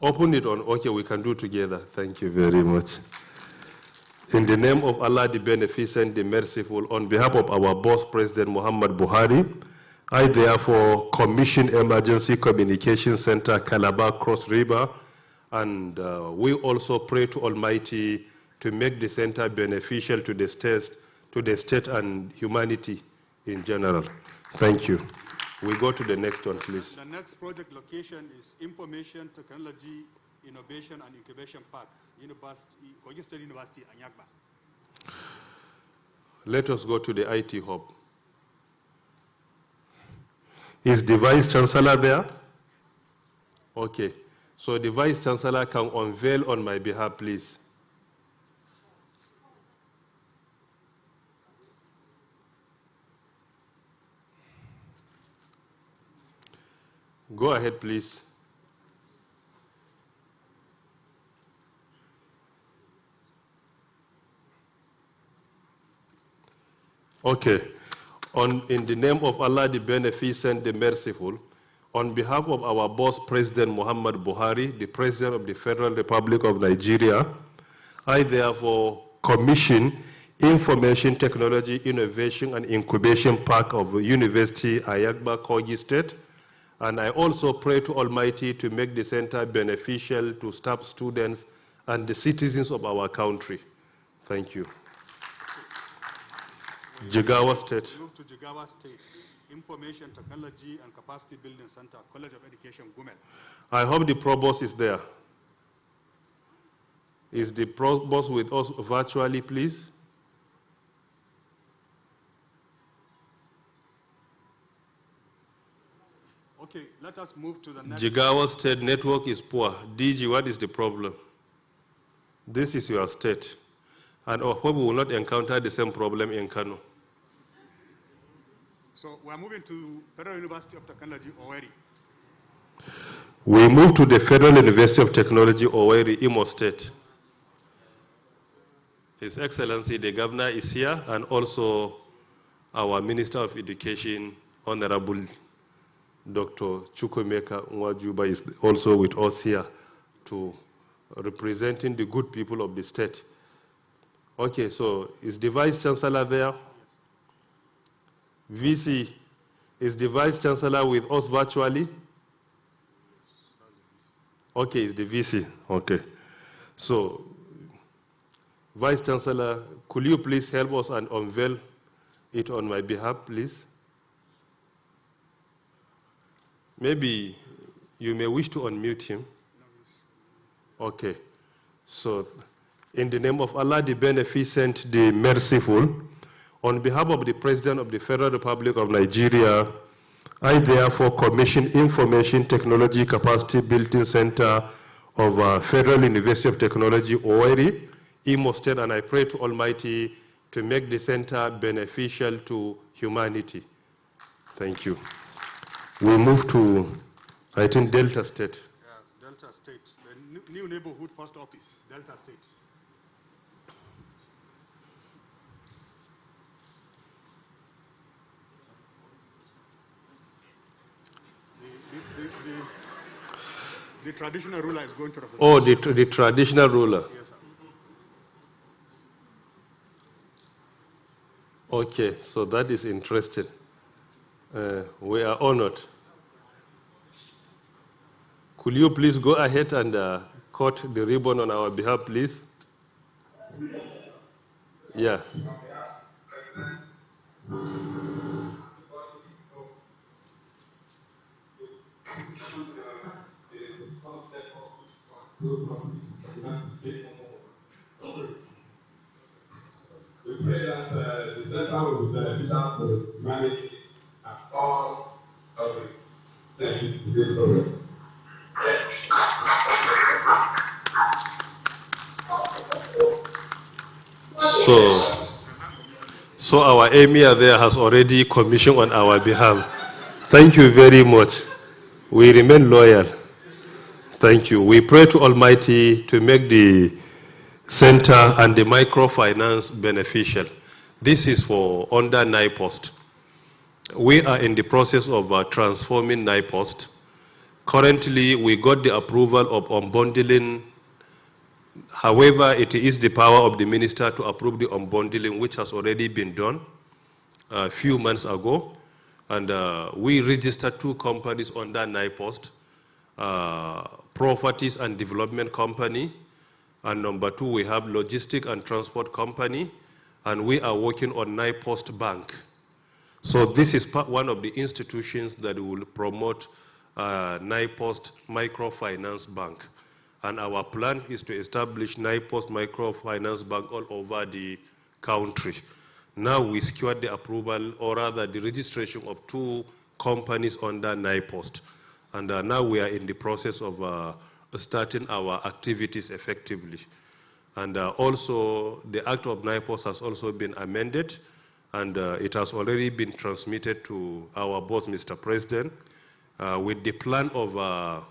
Open it on, okay, we can do together. Thank you very much. In the name of Allah, the Beneficent, the Merciful, on behalf of our boss, President Muhammad Buhari, I therefore commission Emergency Communication Center, Calabar, Cross River, and we also pray to Almighty to make the center beneficial to the state and humanity in general. Thank you. We go to the next one, please. The next project location is Information Technology Innovation and Incubation Park, Kogi State University, Anyagba. Let us go to the IT hub. Is the Vice Chancellor there? Okay. So the Vice Chancellor can unveil on my behalf, please. Go ahead, please. Okay. In the name of Allah, the Beneficent, the Merciful, on behalf of our boss, President Muhammad Buhari, the President of the Federal Republic of Nigeria, I therefore commission Information Technology Innovation and Incubation Park of University Ayagba, Kogi State, and I also pray to Almighty to make the center beneficial to staff, students, and the citizens of our country. Thank you. Jigawa State. Move to Jigawa State, Information Technology and Capacity Building Center, College of Education, Gumel. I hope the provost is there. Is the provost with us virtually, please? Okay, let us move to the next. Jigawa State network is poor. DG, what is the problem? This is your state. And I hope we will not encounter the same problem in Kano. So we're moving to Federal University of Technology, Owerri. We move to the Federal University of Technology, Owerri, Imo State. His Excellency, the Governor is here, and also our Minister of Education, Honorable Dr. Chukwemeka Nwajuba is also with us here to representing the good people of the state. Okay, so is the Vice Chancellor there? VC, is the Vice Chancellor with us virtually? Okay, it's the VC. Okay. So, Vice Chancellor, could you please help us and unveil it on my behalf, please? Maybe you may wish to unmute him. Okay. So, in the name of Allah, the Beneficent, the Merciful, on behalf of the President of the Federal Republic of Nigeria, I therefore commission Information Technology Capacity Building Center of Federal University of Technology, Owerri, Imo State, and I pray to Almighty to make the center beneficial to humanity. Thank you. We move to, I think, Delta State. Yeah, Delta State, the new neighborhood post office, Delta State. The traditional ruler is going to represent. Oh, the traditional ruler. Yes, sir. Okay, so that is interesting. We are honored. Could you please go ahead and cut the ribbon on our behalf, please? Yeah. We pray that the center will be beneficial for humanity and all of it. Thank you. So our emir there has already commissioned on our behalf. Thank you very much. We remain loyal. Thank you. We pray to Almighty to make the center and the microfinance beneficial. This is for under NIPOST. We are in the process of transforming NIPOST. Currently, we got the approval of unbundling. However, it is the power of the minister to approve the unbundling, which has already been done a few months ago. And we registered 2 companies under NIPOST, Properties and Development Company, and number 2, we have Logistic and Transport Company, and we are working on NIPOST Bank. So this is one of the institutions that will promote NIPOST Microfinance Bank. And our plan is to establish NIPOST Microfinance Bank all over the country. Now we secured the approval, or rather the registration of 2 companies under NIPOST. And now we are in the process of starting our activities effectively. And also the Act of NIPOST has also been amended, and it has already been transmitted to our boss, Mr. President, with the plan of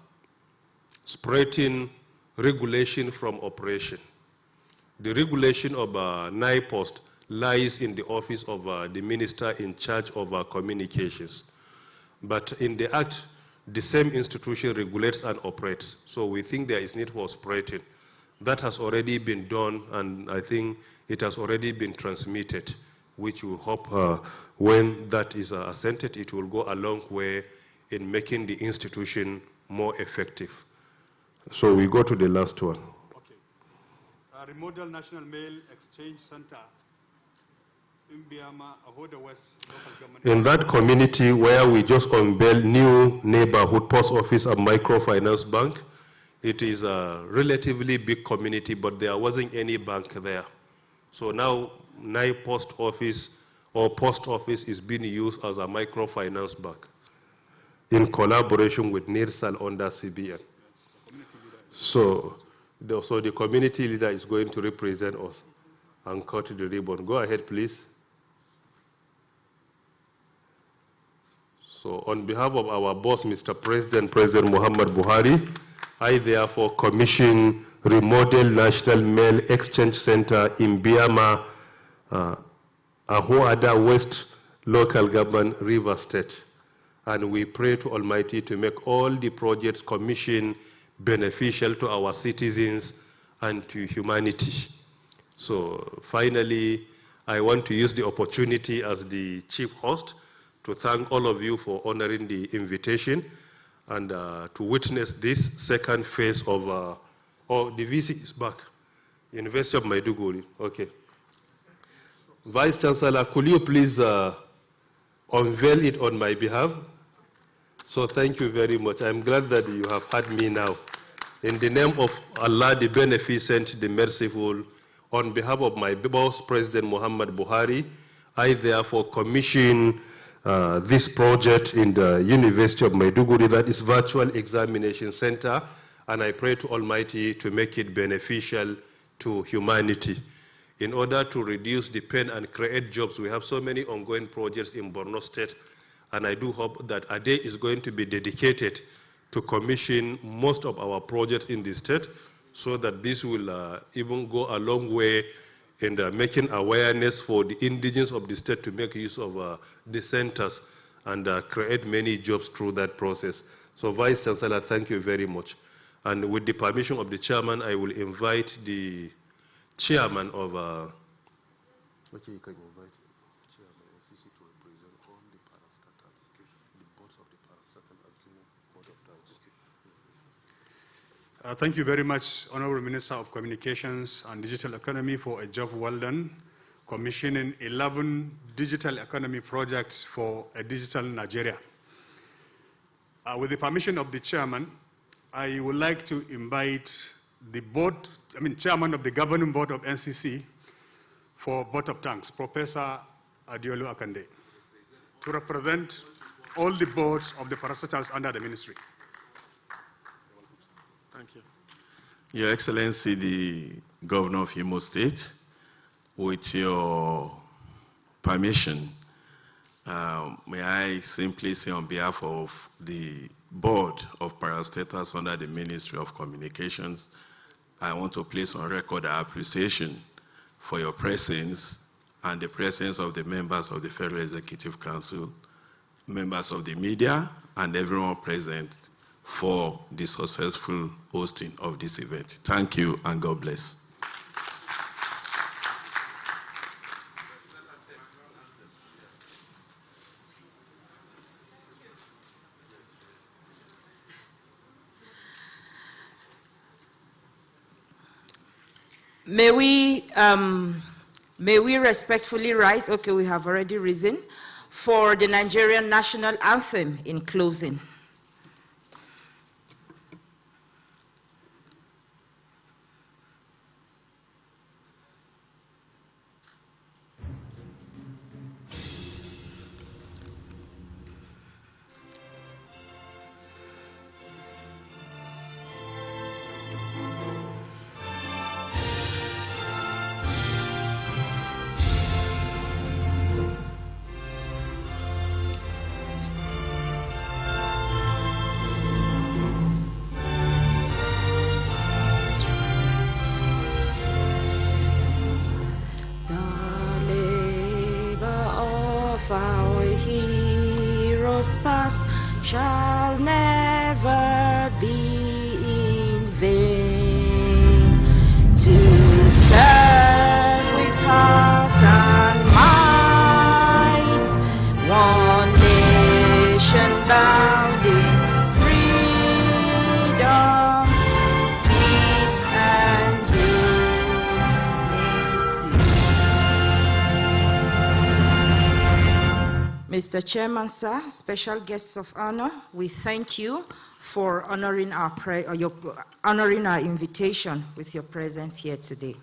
spreading regulation from operation. The regulation of NIPOST lies in the office of the minister in charge of communications. But in the Act, the same institution regulates and operates. So we think there is need for spreading. That has already been done, and I think it has already been transmitted, which we hope when that is assented, it will go a long way in making the institution more effective. So we go to the last one. Okay. Remodel National Mail Exchange Center in Biama, Ahoda West local government. In that community where we just unveiled new neighborhood post office and microfinance bank, it is a relatively big community, but there wasn't any bank there. So now post office is being used as a microfinance bank in collaboration with NIRSAL under CBN. So the community leader is going to represent us and cut the ribbon. Go ahead, please. So on behalf of our boss, Mr. President, President Muhammad Buhari, I therefore commission Remodel National Mail Exchange Center in Biama, Ahoada West Local Government, River State. And we pray to Almighty to make all the projects commissioned beneficial to our citizens and to humanity. So finally, I want to use the opportunity as the chief host to thank all of you for honoring the invitation and to witness this second phase of, the VC is back, University of Maiduguri, okay. Vice Chancellor, could you please unveil it on my behalf? So thank you very much. I'm glad that you have had me now. In the name of Allah, the Beneficent, the Merciful, on behalf of my boss, President Muhammad Buhari, I therefore commission this project in the University of Maiduguri, that is Virtual Examination Center, and I pray to Almighty to make it beneficial to humanity. In order to reduce the pain and create jobs, we have so many ongoing projects in Borno State, and I do hope that a day is going to be dedicated to commission most of our projects in the state, so that this will even go a long way in making awareness for the indigenes of the state to make use of the centers and create many jobs through that process. So Vice Chancellor, thank you very much. And with the permission of the chairman, I will invite the chairman of, okay, you can invite chairman NCC to represent all the parastatals, the boards of the parastatal and civil board of towns. Thank you very much, Honorable Minister of Communications and Digital Economy, for a job well done, commissioning 11 digital economy projects for a digital Nigeria. With the permission of the chairman, I would like to invite the board, chairman of the governing board of NCC for vote of thanks, Professor Adiolu Akande, to represent all the boards of the parastatals under the ministry. Thank you. Your Excellency, the Governor of Imo State, with your permission, may I simply say on behalf of the Board of Parastatals under the Ministry of Communications, I want to place on record our appreciation for your presence and the presence of the members of the Federal Executive Council, members of the media, and everyone present for the successful hosting of this event. Thank you and God bless. May we respectfully rise, okay, we have already risen, for the Nigerian national anthem in closing. of our heroes past shall never be in vain. To serve with heart and might, one nation bound in freedom, peace and unity. Mr. Chairman, sir, special guests of honor, we thank you for honoring our invitation with your presence here today.